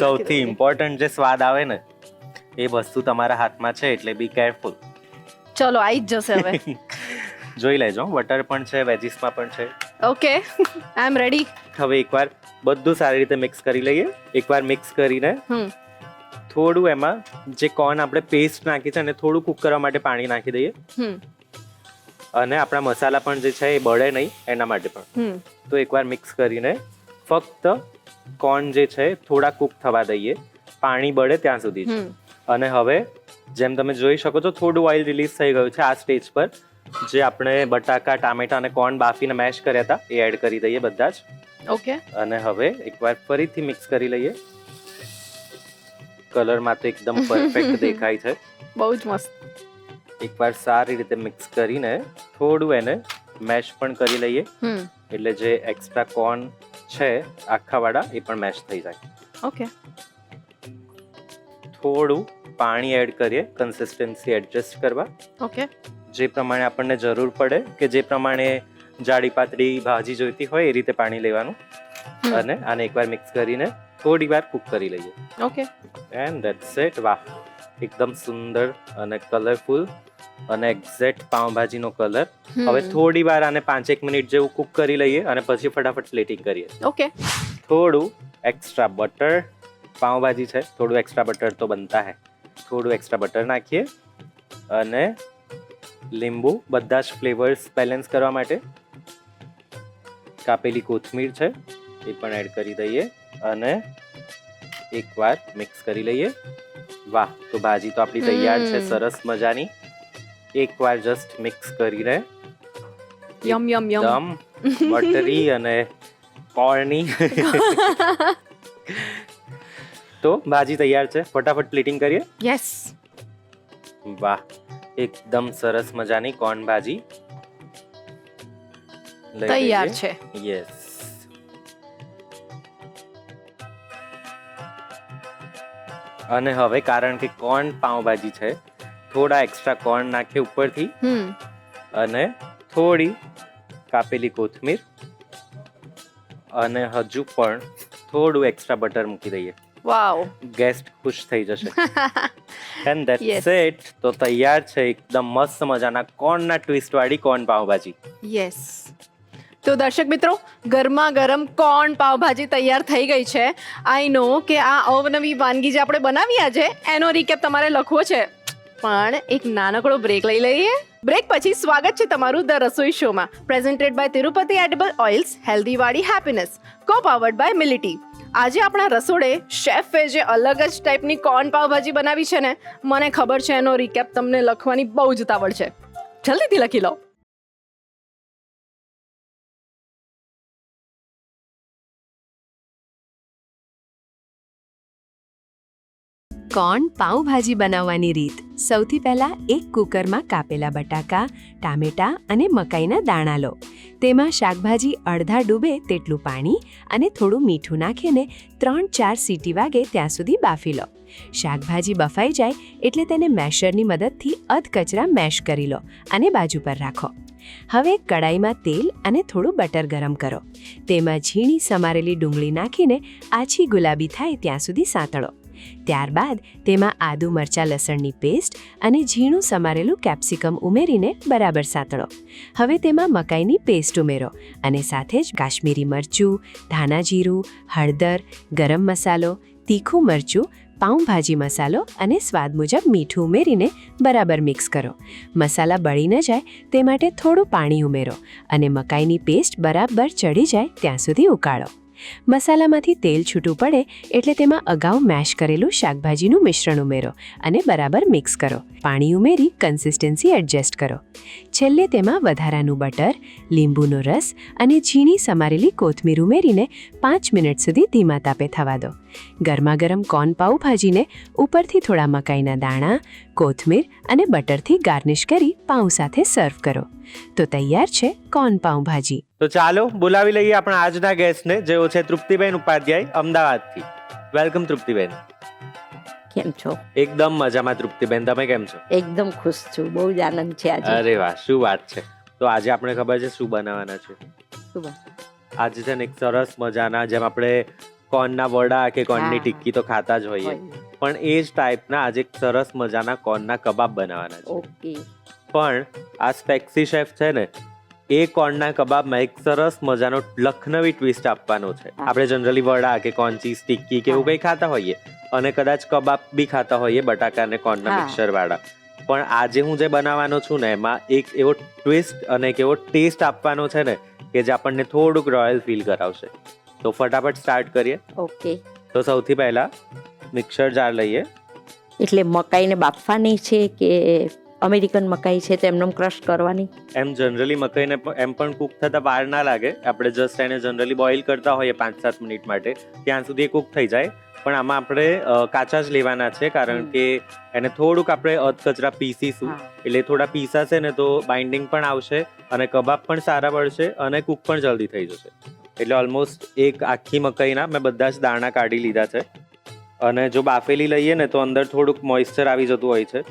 સૌથી ઇમ્પોર્ટન્ટ જે સ્વાદ આવે ને એ વસ્તુ તમારા હાથમાં છે, એટલે બી કેરફુલ. ચલો આવી જ જશે હવે. જોઈ લેજો, બટર પણ છે, વેજીસમાં પણ છે. ઓકે, આઈ એમ રેડી. હવે એકવાર બધું સારી રીતે મિક્સ કરી લઈએ. એકવાર મિક્સ કરીને થોડું એમાં જે કોર્ન આપણે પેસ્ટ નાખી છે અને થોડું કૂક કરવા માટે પાણી નાખી દઈએ. અને આપણા મસાલા પણ જે છે એ બળે નહીં એના માટે પણ. તો એકવાર મિક્સ કરીને ફક્ત કોર્ન જે છે થોડા કૂક થવા દઈએ, પાણી બળે ત્યાં સુધી જ. અને હવે જેમ તમે જોઈ શકો છો થોડું ઓઇલ રિલીઝ થઈ ગયું છે. આ સ્ટેજ પર જે આપણે બટાકા, ટામેટા અને કોર્ન બાફીને મેશ કર્યા હતા એ એડ કરી દઈએ બધા જ. ઓકે. અને હવે એકવાર ફરીથી મિક્સ કરી લઈએ. કલરમાં તો એકદમ પરફેક્ટ દેખાય છે, બહુ જ મસ્ત. એકવાર સારી રીતે મિક્સ કરીને થોડું એને મેશ પણ કરી લઈએ, એટલે જે એક્સ્ટ્રા કોર્ન છે આખા વાળા એ પણ મેશ થઈ જાય. ઓકે. થોડું પાણી એડ કરીએ કન્સિસ્ટન્સી એડજસ્ટ કરવા. ઓકે. જે પ્રમાણે આપણને જરૂર પડે, કે જે પ્રમાણે જાડી પાતળી ભાજી જોઈતી હોય એ રીતે પાણી લેવાનું. અને આને એકવાર મિક્સ કરીને થોડી વાર કૂક કરી લઈએ. ઓકે. And that's it. વાહ, એકદમ સુંદર અને કલરફુલ અને એક્ઝેક્ટ પાઉંભાજીનો કલર. હવે થોડી વાર આને 5-1 મિનિટ જેવું કૂક કરી લઈએ અને પછી ફટાફટ પ્લેટિંગ કરીએ. ઓકે. થોડું એક્સ્ટ્રા બટર, પાઉંભાજી છે થોડું એક્સ્ટ્રા બટર તો બનતા હે, થોડું એક્સ્ટ્રા બટર નાખીએ. અને લીંબુ, બધા જ ફ્લેવર્સ બેલેન્સ કરવા માટે કાપેલી કોથમીર છે એ પણ એડ કરી દઈએ અને એકવાર મિક્સ કરી લઈએ. વાહ, તો ભાજી તો આપણી તૈયાર છે સરસ મજાની. એકવાર જસ્ટ મિક્સ કરીને યમ યમ યમ, એકદમ બટરી અને કોર્ની. તો ભાજી તૈયાર છે, ફટાફટ પ્લેટિંગ કરીએ. યસ. વાહ, એકદમ સરસ મજાની કોર્ન ભાજી તૈયાર છે. યસ. અને હવે કારણ કે કોર્ન પાઉંભાજી છે, થોડા એક્સ્ટ્રા કોર્ન નાખીએ ઉપરથી અને થોડી કાપેલી કોથમીર અને હજુ પણ થોડું એક્સ્ટ્રા બટર મૂકી દઈએ. વાવ, ગેસ્ટ ખુશ થઈ જશે. And Yes. That's it. તો તૈયાર છે એકદમ મસ્ત મજાના કોર્નના ટ્વિસ્ટ વાળી કોર્ન પાવભાજી. યસ. તો દર્શક મિત્રો, ગરમા ગરમ કોર્ન પાવભાજી તૈયાર થઈ ગઈ છે. આઈ નો કે આ અવનવી વાનગી જે આપણે બનાવી આજે એનો રિકેપ તમારે લખવો છે, પણ એક નાનકડો બ્રેક લઈ લઈએ. બ્રેક પછી સ્વાગત છે તમારું ધ રસોઈ શોમાં, presented by Tirupati edible oils, healthy વાળી હેપીનેસ, કો પાવર્ડ બાય મિલિટી. આજે આપણા રસોડે શેફે જે અલગ જ ટાઈપની કોર્ન પાવભાજી બનાવી છે ને, મને ખબર છે એનો રિકેપ તમને લખવાની બહુ જ ઉતાવળ છે. જલ્દીથી લખી લો. કોર્ન પાઉંભાજી બનાવવાની રીત. સૌથી પહેલાં એક કુકરમાં કાપેલા બટાકા, ટામેટાં અને મકાઈના દાણા લો. તેમાં શાકભાજી અડધા ડૂબે તેટલું પાણી અને થોડું મીઠું નાખીને 3-4 સીટી વાગે ત્યાં સુધી બાફી લો. શાકભાજી બફાઈ જાય એટલે તેને મેશરની મદદથી અધકચરા મેશ કરી લો અને બાજુ પર રાખો. હવે કડાઈમાં તેલ અને થોડું બટર ગરમ કરો. તેમાં ઝીણી સમારેલી ડુંગળી નાખીને આછી ગુલાબી થાય ત્યાં સુધી સાંતળો. ત્યારબાદ તેમાં આદુ મરચાં લસણની પેસ્ટ અને ઝીણું સમારેલું કેપ્સિકમ ઉમેરીને બરાબર સાંતળો. હવે તેમાં મકાઈની પેસ્ટ ઉમેરો અને સાથે જ કાશ્મીરી મરચું, ધાણા જીરું, હળદર, ગરમ મસાલો, તીખું મરચું, પાઉંભાજી મસાલો અને સ્વાદ મુજબ મીઠું ઉમેરીને બરાબર મિક્સ કરો. મસાલા બળી ન જાય તે માટે થોડું પાણી ઉમેરો અને મકાઈની પેસ્ટ બરાબર ચડી જાય ત્યાં સુધી ઉકાળો. મસાલામાંથી તેલ છૂટું પડે એટલે તેમાં અગાઉ મેશ કરેલું શાકભાજીનું મિશ્રણ ઉમેરો અને બરાબર મિક્સ કરો. પાણી ઉમેરી કન્સિસ્ટન્સી એડજસ્ટ કરો. છેલ્લે તેમાં વધારાનું બટર, લીંબુનો રસ અને ઝીણી સમારેલી કોથમીર ઉમેરીને 5 મિનિટ સુધી ધીમા તાપે થવા દો. ગરમાગરમ કોર્ન પાઉંભાજીને ઉપરથી થોડા મકાઈના દાણા, કોથમીર અને બટરથી ગાર્નિશ કરી પાઉં સાથે સર્વ કરો. તો તૈયાર છે કોર્ન પાઉંભાજી. તો ચાલો બોલાવી લઈએ આપણા આજના ગેસ્ટને, જેઓ છે તૃપ્તિબેન ઉપાધ્યાય અમદાવાદથી. વેલકમ તૃપ્તિબેન. કેમ છો? એકદમ મજામાં તૃપ્તિબેન, તમે કેમ છો? એકદમ ખુશ છું, બહુ જ આનંદ છે આજે. અરે વાહ, શું વાત છે. તો આજે આપણે ખબર છે શું બનાવવાના છે? શું વાત? આજે છે ને એક સરસ મજાના, જેમ આપણે કોર્નના વડા કે કોર્નની હા. ટિક્કી તો ખાતા જ હોઈએ, પણ એ જ ટાઈપના આજે એક સરસ મજાના કોર્નના કબાબ બનાવવાના છે. ઓકે. પણ આ સ્પેક્સી શેફ છે ને, એ કોર્નના કબાબમાં એક સરસ મજાનો લખનવી ટ્વિસ્ટ આપવાનો છે. હા. આપણે જનરલી વડા કે કોર્ન ચીઝ ટિક્કી કે એવું હા. કંઈ ખાતા હોઈએ અને કદાચ કબાબ બી ખાતા હોઈએ બટાકા અને કોર્નના હા. મિક્સર વાળા. પણ આજે હું જે બનાવવાનો છું ને, એમાં એક એવો ટ્વિસ્ટ અને એક એવો ટેસ્ટ આપવાનો છે ને કે જે આપણને થોડુંક રોયલ ફીલ કરાવશે. તો ફટાફટ સ્ટાર્ટ કરીએ. ઓકે. તો સૌથી પહેલા મિક્સર જાર લઈએ. એટલે મકાઈને બાફવાની છે કે અમેરિકન મકાઈ છે તો એમને ક્રશ કરવાની? એમ જનરલી મકાઈને એમ પણ કૂક થતા વાર ના લાગે. આપણે જસ્ટ એને જનરલી બોઇલ કરતા હોઈએ 5-7 મિનિટ માટે, ત્યાં સુધી એ કૂક થઈ જાય. પણ આમાં આપણે કાચા જ લેવાના છે, કારણ કે એને થોડુંક આપણે અધકચરા પીસીશું. હા. એટલે થોડા પીસાશે ને તો બાઇન્ડિંગ પણ આવશે અને કબાબ પણ સારા પડશે અને કૂક પણ જલ્દી થઈ જશે. એટલે ઓલમોસ્ટ એક આખી મકાઈના મેં બધા જ દાણા કાઢી લીધા છે. અને જો બાફેલી લઈએ ને તો અંદર થોડુંક મોઇસ્ચર આવી જતું હોય છે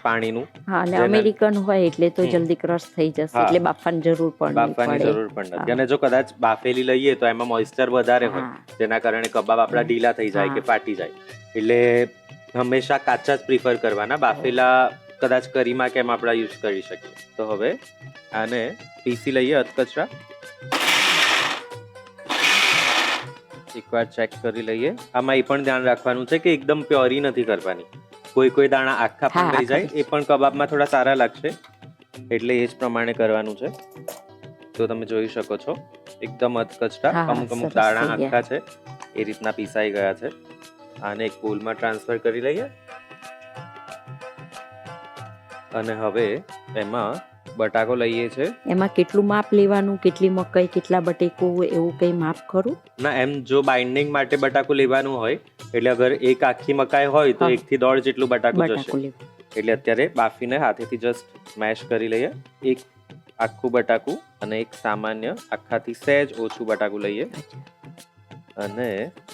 પાણીનું. હા, અને જેને- અમેરિકન હોય એટલે તો હમ. જલ્દી ક્રશ થઈ જશે, હા. એટલે બાફવાની જરૂર પણ નહીં બાફવાની પડે. જરૂર પણ નથી. હા. અને જો કદાચ બાફેલી લઈએ તો એમાં મોઇસ્ચર વધારે હોય, હા. જેના કારણે કબાબ આપણા ઢીલા થઈ જાય કે હા. ફાટી જાય. એટલે હંમેશા કાચા જ પ્રિફર કરવાના. બાફેલા કદાચ કરીમાં કેમ આપણે યુઝ કરી શકીએ. તો હવે આને પીસી લઈએ અધકચરા. એકવાર ચેક કરી લઈએ. આમાં એ પણ ધ્યાન રાખવાનું છે કે એકદમ પ્યોરી નથી કરવાની. કોઈ દાણા આખા પણ હા, રહી જાય, આખા એ પણ કબાબમાં થોડા સારા લાગશે. એટલે એ જ પ્રમાણે કરવાનું છે. તો તમે જોઈ શકો છો એકદમ અધકચરા, હા, અમુક સરસ દાણા થઈ ગયા. આખા છે, એ રીતના પીસાઈ ગયા છે. આને એક બોલમાં ટ્રાન્સફર કરી લઈએ. અને હવે એમાં બટાકો લઈએ છે. એમાં કેટલું માપ લેવાનું, કેટલી મકાઈ, કેટલા બટેકું, એવું કઈ માપ ખરું? ના, એમ જો બાઇન્ડિંગ માટે બટાકું લેવાનું હોય, એટલે અગર એક આખી મકાઈ હોય તો હા. 1 થી 1.5 જેટલું બટાકું જશે. બટાકું લેવું. એટલે અત્યારે બાફીને હાથેથી જસ્ટ મેશ કરી લઈએ. એક આખું બટાકું અને એક સામાન્ય આખાથી સહેજ ઓછું બટાકું લઈએ. અને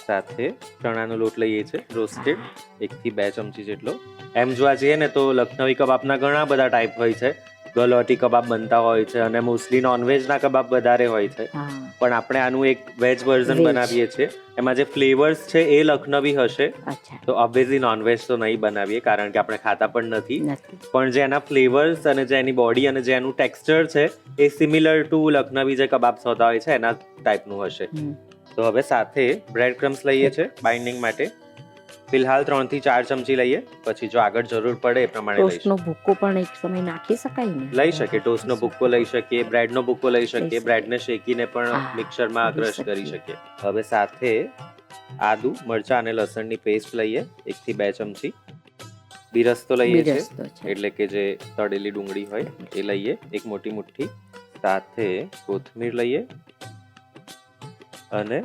સાથે ચણાનો લોટ લઈએ છે રોસ્ટેડ, 1 થી 2 ચમચી જેટલો. એમ જોવા જઈએ ને તો લખનવી કબાબના ઘણા બધા ટાઈપ હોય છે. ગલોટી કબાબ બનતા હોય છે અને મોસ્ટલી નોનવેજના કબાબ વધારે હોય છે. હા. પણ આપણે આનું એક વેજ વર્ઝન Veg. બનાવીએ છીએ. એમાં જે ફ્લેવર્સ છે એ લખનવી હશે. અચ્છા. તો ઓબ્વિયસલી નોનવેજ તો નહીં બનાવીએ, કારણ કે આપણે ખાતા પણ નથી. નથી. પણ જે એના ફ્લેવર્સ અને જે એની બોડી અને જે એનું ટેક્સચર છે એ સિમિલર ટુ લખનવી જે કબાબ્સ હોતા હોય છે એના ટાઈપનું હશે. હમ. તો હવે સાથે બ્રેડ ક્રમ્સ લઈએ છે બાઇન્ડિંગ માટે. ફિલહાલ 3 થી 4 ચમચી લઈએ, પછી જો આગળ જરૂર પડે એ પ્રમાણે લઈશું. ટોસ્ટનો ભૂકો પણ એક સમય નાખી શકાય ને? લઈ શકીએ, ટોસ્ટનો ભૂક્કો લઈ શકીએ, બ્રેડનો ભૂક્કો લઈ શકીએ, શકીએ. બ્રેડને શેકીને પણ હા, મિક્સરમાં કરી ક્રશ કરી શકીએ. શકીએ. હવે સાથે આદુ, મરચાં અને લસણની પેસ્ટ લઈએ 1 થી 2 ચમચી. બિરસ્તો લઈએ છે, બિરસ્તો છે. એટલે કે જે તળેલી ડુંગળી હોય એ લઈએ 1 મોટી મુઠ્ઠી. સાથે કોથમીર લઈએ અને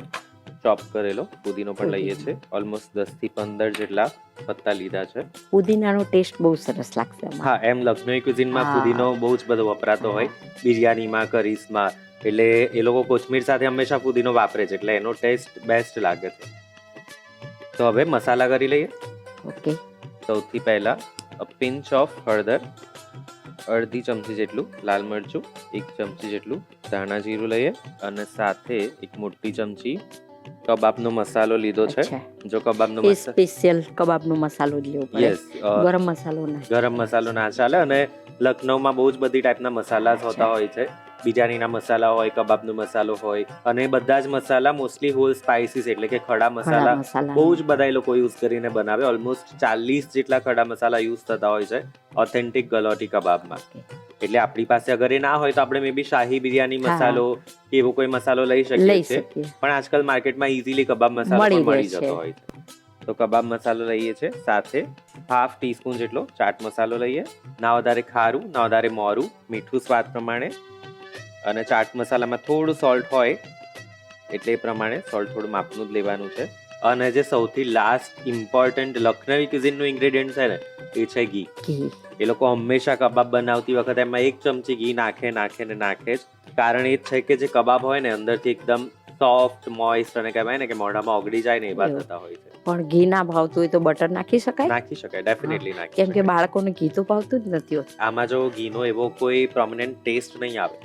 ચોપ કરેલો પુદીનો પણ લઈએ છીએ. ઓલમોસ્ટ 10 થી 15 જેટલા પત્તા લીધા છે. પુદીનાનો ટેસ્ટ બહુ સરસ લાગશે આમાં. હા, એમ લખનૌઈ ક્યુઝિનમાં હા. પુદીનો બહુ જ બધો વપરાતો હોય, બિરયાનીમાં, કરીઝમાં, એટલે એ લોકો કોથમીર સાથે હંમેશા પુદીનો વાપરે છે, એટલે એનો ટેસ્ટ બેસ્ટ લાગે છે. તો હવે મસાલા કરી લઈએ. ઓકે. સૌથી પહેલા પિંચ ઓફ હળદર, અડધી ચમચી જેટલું લાલ મરચું, 1 ચમચી જેટલું ધાણા જીરું લઈએ અને સાથે એક મોટી ચમચી કબાબનો મસાલો લીધો છે. અચ્છા. જો કબાબનો એ મસાલો, સ્પેશિયલ કબાબનો મસાલો જ લેવો પડે. યસ, ગરમ મસાલો ના. ગરમ મસાલો ના ચાલે. અને લખનૌમાં બહુ જ બધી ટાઈપના મસાલા હોતા હોય છે. બિરયાનીના મસાલા હોય, કબાબનો મસાલો હોય, અને બધા જ મસાલા મોસ્ટલી હોલ સ્પાઇસીસ એટલે કે ખડા મસાલા મસાલા બહુ જ બધા એ લોકો યુઝ કરીને બનાવે. ઓલમોસ્ટ 40 જેટલા ખડા મસાલા યુઝ થતા હોય છે ઓથેન્ટિક ગલોટી કબાબમાં. એટલે આપણી પાસે અગર એ ના હોય તો આપણે મે બી શાહી બિરયાની મસાલો કે એવો કોઈ મસાલો લઈ શકીએ લઈ છીએ. શકીએ. પણ આજકાલ માર્કેટમાં ઇઝીલી કબાબ મસાલો પણ મળી મળી રહે જતો છે. હોય છે. તો કબાબ મસાલો લઈએ છે, સાથે હાફ ટીસ્પૂન જેટલો ચાટ મસાલો લઈએ. ના વધારે ખારું, ના વધારે મોરું, મીઠું સ્વાદ પ્રમાણે. અને ચાટ મસાલામાં થોડું સોલ્ટ હોય એટલે એ પ્રમાણે સોલ્ટ થોડું માપનું જ લેવાનું છે. અને જે સૌથી લાસ્ટ ઇમ્પોર્ટન્ટ લખનવી ક્યુઝિનનું ઇન્ગ્રેડિયન્ટ છે ને, એ છે ઘી. ઘી. એ લોકો હંમેશા કબાબ બનાવતી વખતે એમાં 1 ચમચી ઘી નાખે જ. કારણ એ જ છે કે જે કબાબ હોય ને અંદરથી એકદમ સોફ્ટ, મોઇસ્ટ અને કહેવાય ને કે મોઢામાં ઓગળી જાય ને એવા એવું. થતા હોય છે. પણ ઘી ના ભાવતું હોય તો બટર નાખી શકાય? નાખી શકાય, ડેફિનેટલી નાખી કેમ કે શકાય. બાળકોને ઘી તો ભાવતું જ નથી હોતું. આમાં જો ઘીનો એવો કોઈ પ્રોમિનન્ટ ટેસ્ટ નહીં આવે.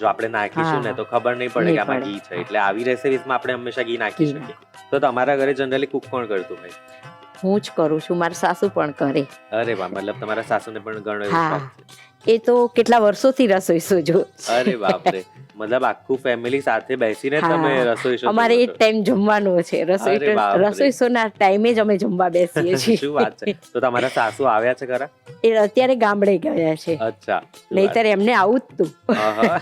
જો આપણે નાખીશું ને હા. તો ખબર નહીં પડે નહીં કે આમાં પડે. ઘી છે. એટલે આવી રેસિપીઝમાં આપણે હંમેશા ઘી નાખી ઘી. શકીએ. તો તમારા ઘરે જનરલી કુક કોણ કરતું હોય? હું જ કરું છું, મારા સાસુ પણ કરે. અરે વાહ, મતલબ તમારા સાસુને પણ ઘણો એવો હા. શોખ છે. એ તો કેટલા વર્ષોથી રસોઈ સોજો. અરે બાપરે, મતલબ આખું ફેમિલી સાથે બેસીને જ તમે હા. રસોઈ શો અમારે એ કરો છો. ટાઈમ જમવાનો છે. અરે બાપરે. રસોઈ શોના ટાઈમે જ અમે જમવા બેસીએ શું છીએ. વાત છે. તો તમારા સાસુ આવ્યા છે ખરા? એ અત્યારે ગામડે ગયા છે, અચ્છા, શું વાત. નહીતર એમને આવું જ તું. આહા.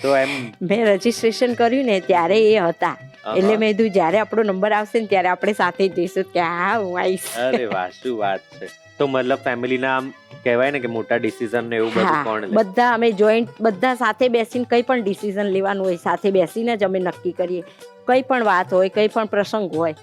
તો એમ મેં રજીસ્ટ્રેશન કર્યું ને ત્યારે એ હતા, એટલે મેં કીધું જ્યારે આપણો નંબર આવશે ને ત્યારે આપણે સાથે જ જઈશું. કે હા, હું આવીશ. અરે વાહ, શું વાત છે. તો મતલબ ફેમિલીના આમ કહેવાય ને કે મોટા ડિસિઝન ને એવું બધું કોણ લે? બધા અમે જોઈન્ટ, બધા સાથે બેસીને કંઈ પણ ડિસિઝન લેવાનું હોય સાથે બેસીને જ અમે નક્કી કરીએ. કંઈ પણ વાત હોય, કંઈ પણ પ્રસંગ હોય,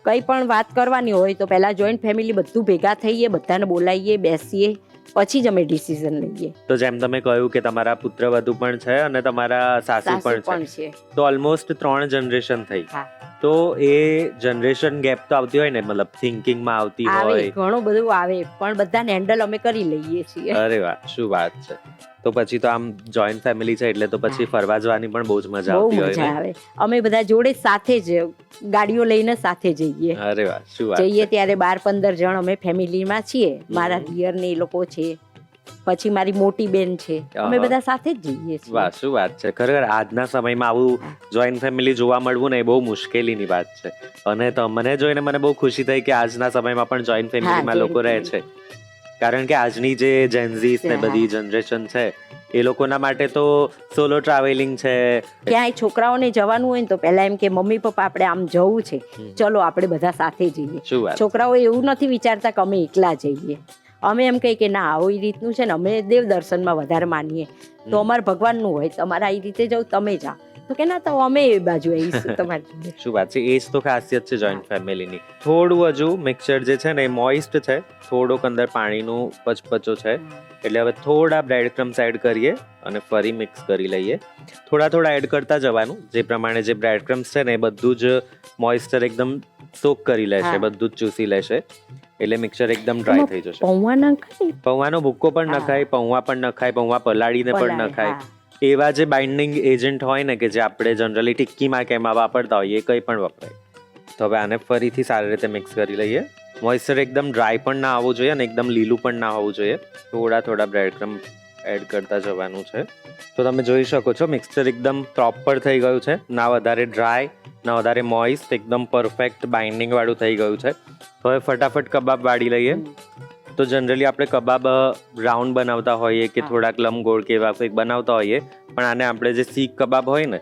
કંઈ પણ વાત કરવાની હોય તો પહેલા જોઈન્ટ ફેમિલી બધું ભેગા થઈએ, બધાને બોલાવીએ, બેસીએ, પછી જ અમે ડિસિઝન લઈએ. તો જેમ તમે કહ્યું કે તમારા પુત્રવધુ પણ છે અને તમારા સાસુ સાસુ પણ પણ છે, છે. તો ઓલમોસ્ટ 3 જનરેશન થઈ. હા. તો એ જનરેશન ગેપ તો આવતી હોય ને, મતલબ થિંકિંગમાં આવતી આવે, હોય. ઘણું બધું આવે, પણ બધાને હેન્ડલ અમે કરી લઈએ છીએ. અરે વાહ, શું વાત છે. તો પછી તો આમ જોઈન્ટ ફેમિલી છે એટલે તો પછી ફરવા જવાની પણ બહુ જ મજા બહુ આવતી હોય મજા ને? આવે. અમે બધા જોડે સાથે જ ગાડીઓ લઈને સાથે જઈએ. અરે વાહ, શું વાત જઈએ છે. ત્યારે 12-15 જણ અમે ફેમિલીમાં છીએ. મારા દિયર ને એ લોકો છે, પછી મારી મોટી બેન છે, અમે આહા. બધા સાથે જ જઈએ છીએ. વાહ, શું વાત છે. ખરેખર આજના સમયમાં આવું જોઈન્ટ ફેમિલી જોવા મળવું ને એ બહુ મુશ્કેલીની વાત છે. અને તમને જોઈને મને બહુ ખુશી થઈ કે આજના સમયમાં પણ જોઈન્ટ ફેમિલીમાં joint લોકો રહે છે. કારણ કે આજની જે જેન્ઝીસ ને હા. બધી જનરેશન છે એ લોકોના માટે તો સોલો ટ્રાવેલિંગ છે. ક્યાંય છોકરાઓને જવાનું હોય ને તો પહેલા એમ કે મમ્મી પપ્પા આપણે આમ જવું છે, ચલો આપણે બધા સાથે જઈએ. શું વાત. છોકરાઓ એવું નથી વિચારતા કે અમે એકલા જઈએ. અમે એમ કહીએ કે ના, આવી રીતનું છે ને, અમે દેવ દર્શનમાં વધારે માનીએ, તો અમારે ભગવાનનું હોય, તમારે આ રીતે જાવ, તમે જાઓ. તો કે ના, તો અમે એ બાજુ આવીશું તમારી જોડે. શું વાત છે. એ જ તો ખાસિયત છે જોઈન્ટ ફેમિલીની. થોડું હજુ મિક્સચર જે છે ને એ મોઇસ્ટ છે, થોડોક અંદર પાણીનું પચપચો છે, એટલે હવે થોડા બ્રેડ ક્રમ્સ એડ કરીએ અને ફરી મિક્સ કરી લઈએ. થોડા એડ કરતા જવાનું, જે પ્રમાણે જે બ્રેડ ક્રમ્સ છે ને એ બધું જ મોઇસ્ચર એકદમ સોક કરી લેશે, હા. બધું જ ચૂસી લેશે, એટલે મિક્સચર એકદમ ડ્રાય થઈ જશે. પૌવા નાખાય, પૌવાનો ભૂક્કો પણ હા. નખાય, પૌવા પણ નખાય, પૌવા પલાળીને પણ પલાળે, નખાય. હા. એવા જે બાઇન્ડિંગ એજન્ટ હોય ને કે જે આપણે જનરલી ટિક્કીમાં કે એમાં વાપરતા હોઈએ, એ કંઈ પણ વપરાય. તો હવે આને ફરીથી સારી રીતે મિક્સ કરી લઈએ. મોઇસ્ચર એકદમ ડ્રાય પણ ના આવવું જોઈએ અને એકદમ લીલું પણ ના હોવું જોઈએ. થોડા બ્રેડ ક્રમ એડ કરતા જવાનું છે. તો તમે જોઈ શકો છો મિક્સચર એકદમ પ્રોપર થઈ ગયું છે, ના વધારે ડ્રાય ના વધારે મોઇસ્ટ, એકદમ પરફેક્ટ બાઇન્ડિંગ વાળું થઈ ગયું છે. તો હવે ફટાફટ કબાબ વાળી લઈએ. તો જનરલી આપણે કબાબ રાઉન્ડ બનાવતા હોઈએ કે થોડાક લંબગોળ કે એવા કંઈક બનાવતા હોઈએ, પણ આને આપણે જે સીખ કબાબ હોય ને,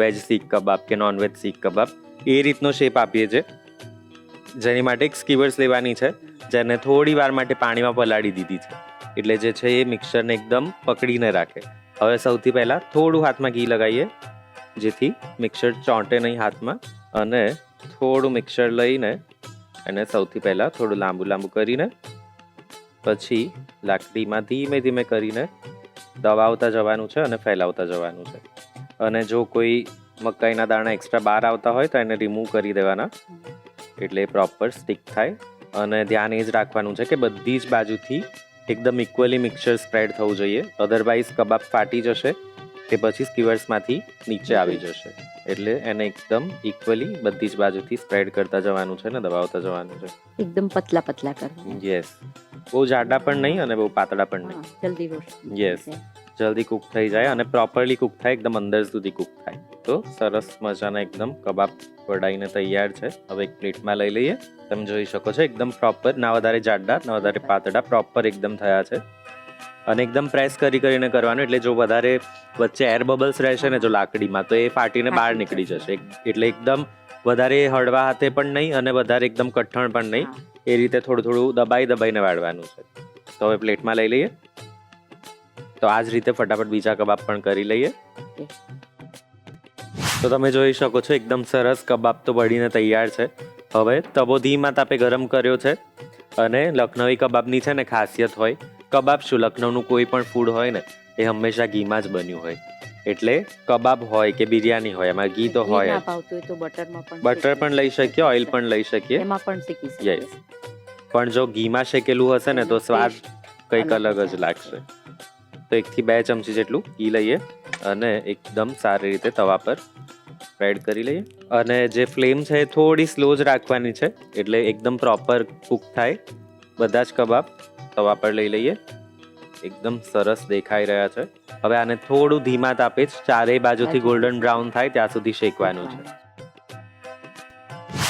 વેજ સીખ કબાબ કે નોન વેજ સીખ કબાબ, એ રીતનો શેપ આપીએ છીએ. જેની માટે એક સ્કીવર્સ લેવાની છે, જેને થોડી વાર માટે પાણીમાં પલાળી દીધી છે, એટલે જે છે એ મિક્સચરને એકદમ પકડીને રાખે. હવે સૌથી પહેલા થોડું હાથમાં ઘી લગાવીએ, જેથી મિક્સર ચોંટે નહીં હાથમાં. અને થોડું મિક્સર લઈને એને સૌથી પહેલાં થોડું લાંબુ લાંબુ કરીને પછી લાકડીમાં ધીમે ધીમે કરીને દબાવતા જવાનું છે અને ફેલાવતા જવાનું છે. અને જો કોઈ મકાઈના દાણા એક્સ્ટ્રા બહાર આવતા હોય તો એને રિમૂવ કરી દેવાના, એટલે પ્રોપર સ્ટીક થાય. અને ધ્યાન એ જ રાખવાનું છે કે બધી જ બાજુથી એકદમ ઇક્વલી મિક્સર સ્પ્રેડ થવું જોઈએ, અધરવાઇઝ કબાબ ફાટી જશે કે પછી સ્કીવર્સમાંથી નીચે આવી જશે. એટલે એને એકદમ ઇક્વલી બધી જ બાજુથી સ્પ્રેડ કરતા જવાનું છે ને દબાવતા જવાનું છે. એકદમ પતલા પતલા કરવા. યસ, બહુ જાડા પણ નહીં અને બહુ પાતળા પણ નહીં. જલ્દી રોસ્ટ. યસ, જલ્દી કૂક થઈ જાય અને પ્રોપરલી કૂક થાય, એકદમ અંદર સુધી કૂક થાય. તો સરસ મજાના એકદમ કબાબ વડાઈને તૈયાર છે. હવે એક પ્લેટમાં લઈ લઈએ. તમે જોઈ શકો છો એકદમ પ્રોપર, ના વધારે જાડા ના વધારે પાતળા, પ્રોપર એકદમ થયા છે. અને એકદમ પ્રેસ કરીને કરવાનું, એટલે જો વધારે વચ્ચે એર બબલ્સ રહેશે ને જો લાકડીમાં તો એ ફાટીને બહાર નીકળી જશે. એટલે એકદમ વધારે હળવા હાથે પણ નહીં અને વધારે એકદમ કઠણ પણ નહીં, એ રીતે થોડું થોડું દબાઈને વાળવાનું છે. તો હવે પ્લેટમાં લઈ લઈએ. તો આ જ રીતે ફટાફટ બીજા કબાબ પણ કરી લઈએ. તો તમે જોઈ શકો છો એકદમ સરસ કબાબ તો બળીને તૈયાર છે. હવે તવો ધીમા તાપે ગરમ કર્યો છે. અને લખનવી કબાબની છે ને ખાસિયત હોય, કબાબ શું લખનઉનું કોઈ પણ ફૂડ હોય ને એ હંમેશા ઘીમાં જ બન્યું હોય. એટલે કબાબ હોય કે બિરયાની હોય એમાં ઘી તો હોય જ. બટર પણ લઈ શકીએ, ઓઇલ પણ લઈ શકીએ, એમાં પણ શીખી શકીએ. યસ. પણ જો ઘીમાં શેકેલું હશે ને તો સ્વાદ કંઈક અલગ જ લાગશે. તો 1 થી 2 ચમચી જેટલું ઘી લઈએ અને એકદમ સારી રીતે તવા પર સ્પ્રેડ કરી લઈએ. અને જે ફ્લેમ છે એ થોડી સ્લો જ રાખવાની છે, એટલે એકદમ પ્રોપર કૂક થાય. બધા જ કબાબ તવા પર લઈ લઈએ. એકદમ સરસ દેખાઈ રહ્યા છે. હવે આને થોડું ધીમા તાપે જ ચારેય બાજુથી ગોલ્ડન બ્રાઉન થાય ત્યાં સુધી શેકવાનું છે.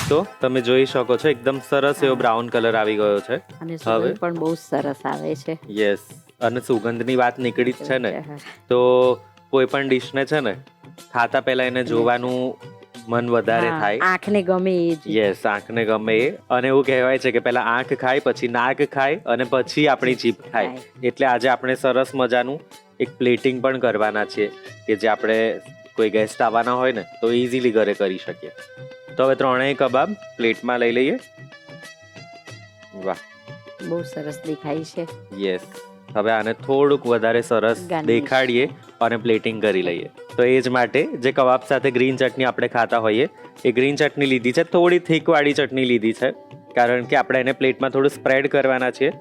તો તમે જોઈ શકો છો એકદમ સરસ એવો બ્રાઉન કલર આવી ગયો છે. અને સુગંધ પણ બહુ સરસ આવે છે. યસ, અને સુગંધની વાત નીકળી જ છે ને, તો કોઈ પણ ડિશને છે ને ખાતા પહેલા એને જોવાનું મન વધારે થાય. આંખને ગમે એ જ. યસ, આંખને ગમે એ. અને એવું કહેવાય છે કે પહેલા આંખ ખાય, પછી નાક ખાય અને પછી આપણી જીભ ખાય. એટલે આજે આપણે સરસ મજાનું એક પ્લેટિંગ પણ કરવાના છીએ કે જે આપણે કોઈ ગેસ્ટ આવવાના હોય ને તો ઇઝીલી ઘરે કરી શકીએ. તો હવે ત્રણેય કબાબ પ્લેટમાં લઈ લઈએ. વાહ, બહુ સરસ દેખાય છે. યસ. હવે આને થોડુંક વધારે સરસ દેખાડીએ અને પ્લેટિંગ કરી લઈએ. તો એ જ માટે જે કબાબ સાથે ગ્રીન ચટણી આપણે ખાતા હોઈએ એ ગ્રીન ચટણી લીધી છે, થોડી થીકવાળી ચટણી લીધી છે, કારણ કે આપણે એને પ્લેટમાં થોડું સ્પ્રેડ કરવાના છીએ.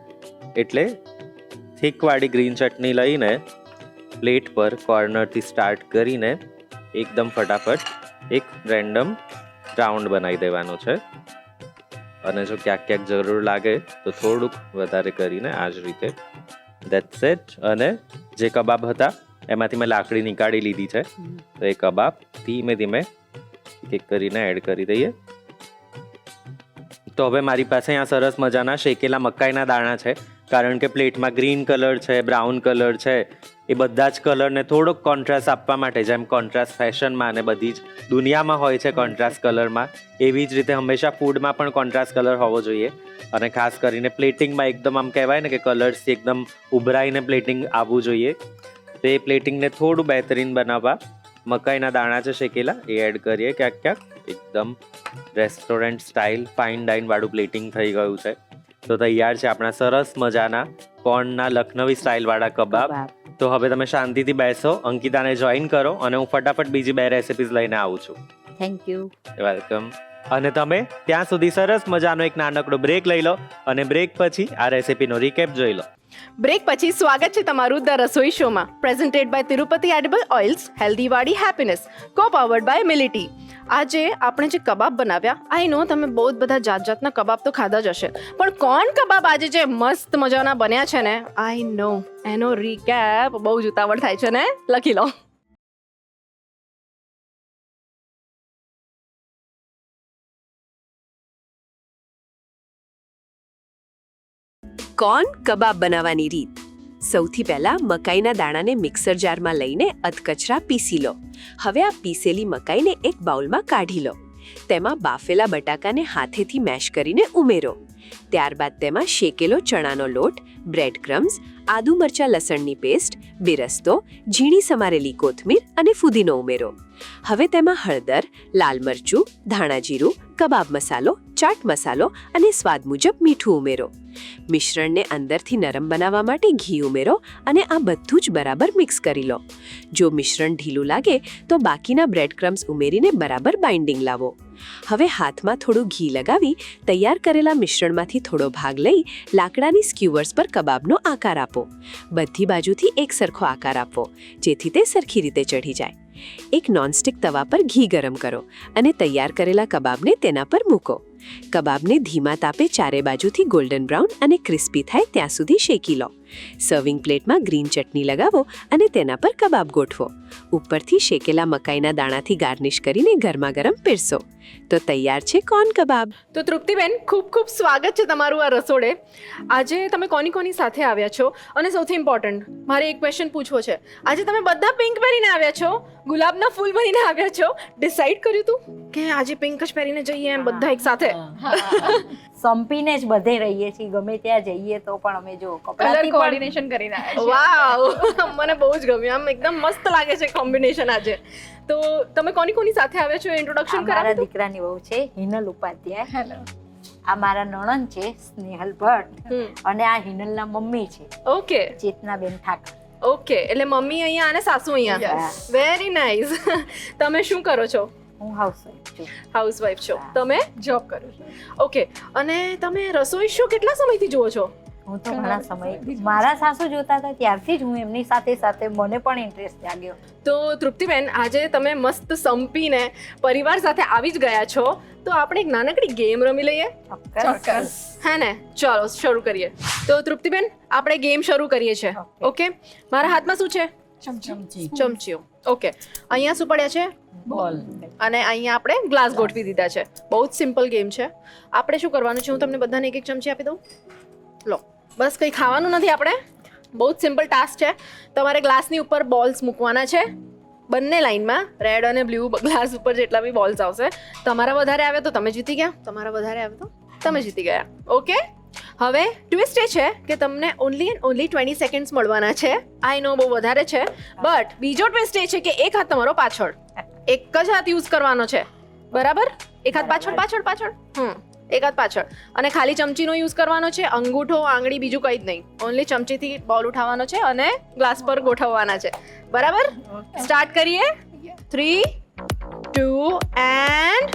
એટલે થીકવાળી ગ્રીન ચટણી લઈને પ્લેટ પર કોર્નરથી સ્ટાર્ટ કરીને એકદમ ફટાફટ એક રેન્ડમ રાઉન્ડ બનાવી દેવાનો છે. અને જો ક્યાંક જરૂર લાગે તો થોડુંક વધારે કરીને આ જ રીતે. That's it. અને જે કબાબ હતા એમાંથી મેં લાકડી નીકાળી લીધી છે, તો એ કબાબ ધીમે ધીમે એક કરીને એડ કરી દઈએ. તો હવે મારી પાસે અહીંયા સરસ મજાના શેકેલા મકાઈના દાણા છે, કારણ કે પ્લેટમાં ગ્રીન કલર છે, બ્રાઉન કલર છે, એ બધા જ કલરને થોડોક કોન્ટ્રાસ્ટ આપવા માટે, જેમ કોન્ટ્રાસ્ટ ફેશનમાં અને બધી જ દુનિયામાં હોય છે કોન્ટ્રાસ્ટ કલરમાં, એવી જ રીતે હંમેશા ફૂડમાં પણ કોન્ટ્રાસ્ટ કલર હોવો જોઈએ. અને ખાસ કરીને પ્લેટિંગમાં એકદમ આમ કહેવાય ને કે કલર્સથી એકદમ ઉભરાઈને પ્લેટિંગ આવવું જોઈએ. તો એ પ્લેટિંગને થોડું બહેતરીન બનાવવા મકાઈના દાણા છે શેકેલા એ એડ કરીએ ક્યાંક. એકદમ રેસ્ટોરન્ટ સ્ટાઇલ ફાઇન ડાઇન વાળું પ્લેટિંગ થઈ ગયું છે. તો તૈયાર છે આપણા સરસ મજાના કોર્નના લખનવી સ્ટાઇલ વાળા કબાબ. તો હવે તમે શાંતિથી બેસો, અંકિતાને જોઈન કરો અને હું ફટાફટ બીજી 2 રેસિપીઝ લઈને આવું છું. Thank you. વેલકમ. અને તમે ત્યાં સુધી સરસ મજાનો એક નાનકડો બ્રેક લઈ લો અને બ્રેક પછી આ રેસિપીનો રિકેપ જોઈ લો. બ્રેક પછી સ્વાગત છે તમારું ધ રસોઈ શોમાં, presented by Tirupati edible oils, healthy વાળી હેપીનેસ, કો પાવર્ડ બાય મિલિટી. આજે આપણે જે કબાબ બનાવ્યા, આઈ નો તમે બહુ બધા જાતના કબાબ તો ખાધા જ હશે, પણ કોણ કબાબ આજે જે મસ્ત મજાના બન્યા છે ને, આઈ નો એનો રીકેપ બહુ જ ઉતાવળ થાય છે ને, લખી લો. કોર્ન કબાબ બનાવવાની રીત. સૌથી પહેલા મકાઈના દાણાને મિક્સર જારમાં લઈને અધકચરા પીસી લો. હવે આ પીસેલી મકાઈને એક બાઉલમાં કાઢી લો. તેમાં બાફેલા બટાકાને હાથેથી મેશ કરીને ઉમેરો. ત્યારબાદ તેમાં શેકેલો ચણાનો લોટ, બ્રેડ ક્રમ્સ, આદુ મરચાં લસણની પેસ્ટ, બેરસ્તો, ઝીણી સમારેલી કોથમીર અને ફુદીનો ઉમેરો. હવે તેમાં હળદર, લાલ મરચું, ધાણા જીરું, કબાબ મસાલો, ચાટ મસાલો અને સ્વાદ મુજબ મીઠું ઉમેરો. મિશ્રણને અંદરથી નરમ બનાવવા માટે ઘી ઉમેરો અને આ બધું જ બરાબર મિક્સ કરી લો. જો મિશ્રણ ઢીલું લાગે તો બાકીના બ્રેડ ક્રમ્સ ઉમેરીને બરાબર બાઇન્ડિંગ લાવો. હવે હાથમાં થોડું ઘી લગાવી તૈયાર કરેલા મિશ્રણમાંથી થોડો ભાગ લઈ લાકડાની સ્ક્યુઅર્સ પર કબાબનો આકાર આપો. બધી બાજુથી એક સરખો આકાર આપવો, જેથી તે સરખી રીતે ચઢી જાય. એક નોનસ્ટિક તવા પર ઘી ગરમ કરો અને તૈયાર કરેલા કબાબને તેના પર મૂકો. કબાબને ધીમા તાપે ચારે બાજુથી ગોલ્ડન બ્રાઉન અને ક્રિસ્પી થાય ત્યાં સુધી શેકી લો. સર્વિંગ પ્લેટમાં ગ્રીન ચટણી લગાવો અને તેના પર કબાબ ગોઠવો. ઉપરથી શેકેલા મકાઈના દાણાથી ગાર્નિશ કરીને ગરમા ગરમ પીરસો. તો તૈયાર છે કોર્ન કબાબ. તો તૃપ્તિબેન, ખૂબ ખૂબ સ્વાગત છે તમારું આ રસોડે. આજે તમે કોની સાથે આવ્યા છો? અને સૌથી ઇમ્પોર્ટન્ટ, મારે એક ક્વેશ્ચન પૂછવો છે. આજે તમે બધા પિંક પહેરીને આવ્યા છો, ગુલાબના ફૂલ ભરીને આવ્યા છો. ડિસાઈડ કર્યું તું કે આજે પિંક જ પહેરીને જઈએ એમ બધા એક સાથે? સંપીને જ બધે રહીએ છીએ, ગમે ત્યાં જઈએ તો પણ અમે જો કલર કપડાથી પણ કોર્ડિનેશન કરીને આવ્યા. વાવ, મને બહુ જ ગમ્યું. આમ એકદમ મસ્ત લાગે છે કોમ્બિનેશન આજે. તો તમે કોની સાથે આવ્યા છો, ઇન્ટ્રોડક્શન મારા કરાવો. દીકરાની વહુ છે હિનલ ઉપાધ્યાય. હેલો. આ મારા નણંદ છે સ્નેહલ ભટ્ટ અને આ હિનલના મમ્મી છે ઓકે, ચેતનાબેન ઠાકર. ઓકે. એટલે મમ્મી અહીંયા અને સાસુ અહીંયા. Very nice. તમે શું કરો છો? હું હાઉસવાઈફ છું. હાઉસવાઈફ છો. તમે જોબ કરો છો. ઓકે. અને તમે રસોઈ શો કેટલા સમયથી જુઓ છો? હું તો ઘણા સમય મારા સાસુ જોતા હતા ત્યારથી જ હું એમની સાથે સાથે મને પણ ઇન્ટરેસ્ટ જાગ્યો. તો તૃપ્તિબેન, આજે તમે મસ્ત સંપીને પરિવાર સાથે આવી જ ગયા છો, તો આપણે એક નાનકડી ગેમ રમી લઈએ. ચોક્કસ. હે ને? ચાલો શરૂ કરીએ. તો તૃપ્તિબેન, આપણે ગેમ શરૂ કરીએ છીએ. ઓકે. મારા હાથમાં શું છે? ચમચીઓ. ઓકે. અહીંયા શું પડ્યા છે? બોલ. અને અહીંયા આપણે ગ્લાસ ગોઠવી દીધા છે. બહુ જ સિમ્પલ ગેમ છે. આપણે શું કરવાનું છે, હું તમને બધાને એક એક ચમચી આપી દઉં. લો, બસ કંઈ ખાવાનું નથી આપણે. બહુ જ સિમ્પલ ટાસ્ક છે. તમારે ગ્લાસની ઉપર બોલ્સ મૂકવાના છે, બંને લાઈનમાં, રેડ અને બ્લુ ગ્લાસ ઉપર જેટલા બી બોલ્સ આવશે. તમારા વધારે આવે તો તમે જીતી ગયા, તમારા વધારે આવે તો તમે જીતી ગયા. ઓકે. હવે ટ્વિસ્ટ એ છે કે તમને ઓનલી 20 સેકન્ડ્સ મળવાના છે. આઈ નો બહુ વધારે છે, બટ બીજો ટ્વિસ્ટ એ છે કે એક હાથ તમારો પાછળ, એક જ હાથ યુઝ કરવાનો છે. બરાબર? એક હાથ પાછળ. એક હાથ પાછળ. અને ખાલી ચમચીનો યુઝ કરવાનો છે. અંગૂઠો, આંગળી, બીજું કંઈ જ નહીં. ઓનલી ચમચીથી બોલ ઉઠાવવાનો છે અને ગ્લાસ પર ગોઠવવાના છે. બરાબર? સ્ટાર્ટ કરીએ. 3, 2 and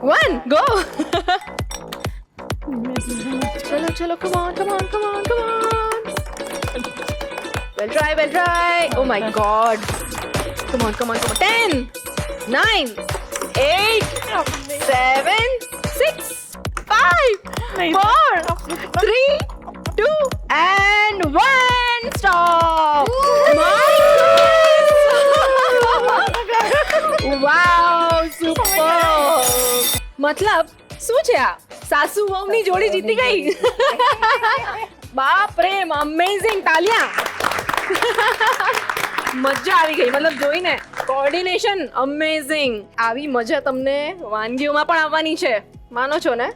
1 ગો. ચલો, come on. Well try. Oh my god. Come on. 10, 9, 8, 7, 6, 5, 4, 3, 2 and 1. Stop. Wow, super. મતલબ શું છે આ? સાસુ વહુની જોડી જીતી ગઈ. બાપ રે, અમેઝિંગ. તાલિયા. મજા આવી ગઈ. મતલબ જોઈને કોર્ડિનેશન અમેઝિંગ. આવી મજા તમને વાનગીઓમાં પણ આવવાની છે, માનો છો ને?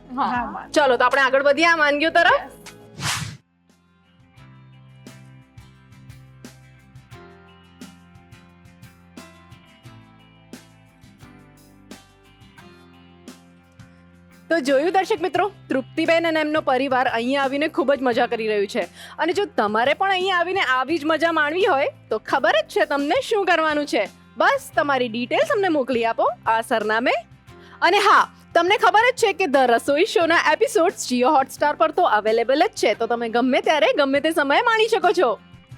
ચલો તો આપણે આગળ વધીએ આ વાનગીઓ તરફ. તો જોયું દર્શક મિત્રો, તૃપ્તિબેન અને એમનો પરિવાર અહીંયા આવીને ખૂબ જ મજા કરી રહ્યું છે. અને જો તમારે પણ અહીંયા આવીને આવી જ મજા માણવી હોય તો ખબર જ છે તમને શું કરવાનું છે. બસ તમારી ડિટેલ્સ અમને મોકલી આપો આ સરનામે. અને હા, તમને ખબર જ છે કે ધ રસોઈ શોના એપિસોડ્સ જીઓ હોટસ્ટાર પર તો અવેલેબલ જ છે, તો તમે ગમે ત્યારે ગમે તે સમયે માણી શકો છો.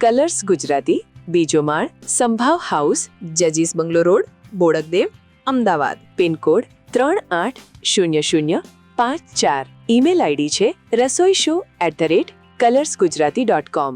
કલર્સ ગુજરાતી, બીજો માળ, સંભાવ હાઉસ, જજીસ bungalow road, Bodakdev, Ahmedabad. Pincode 380054. Email ID છે rasoishow@colorsgujarati.com.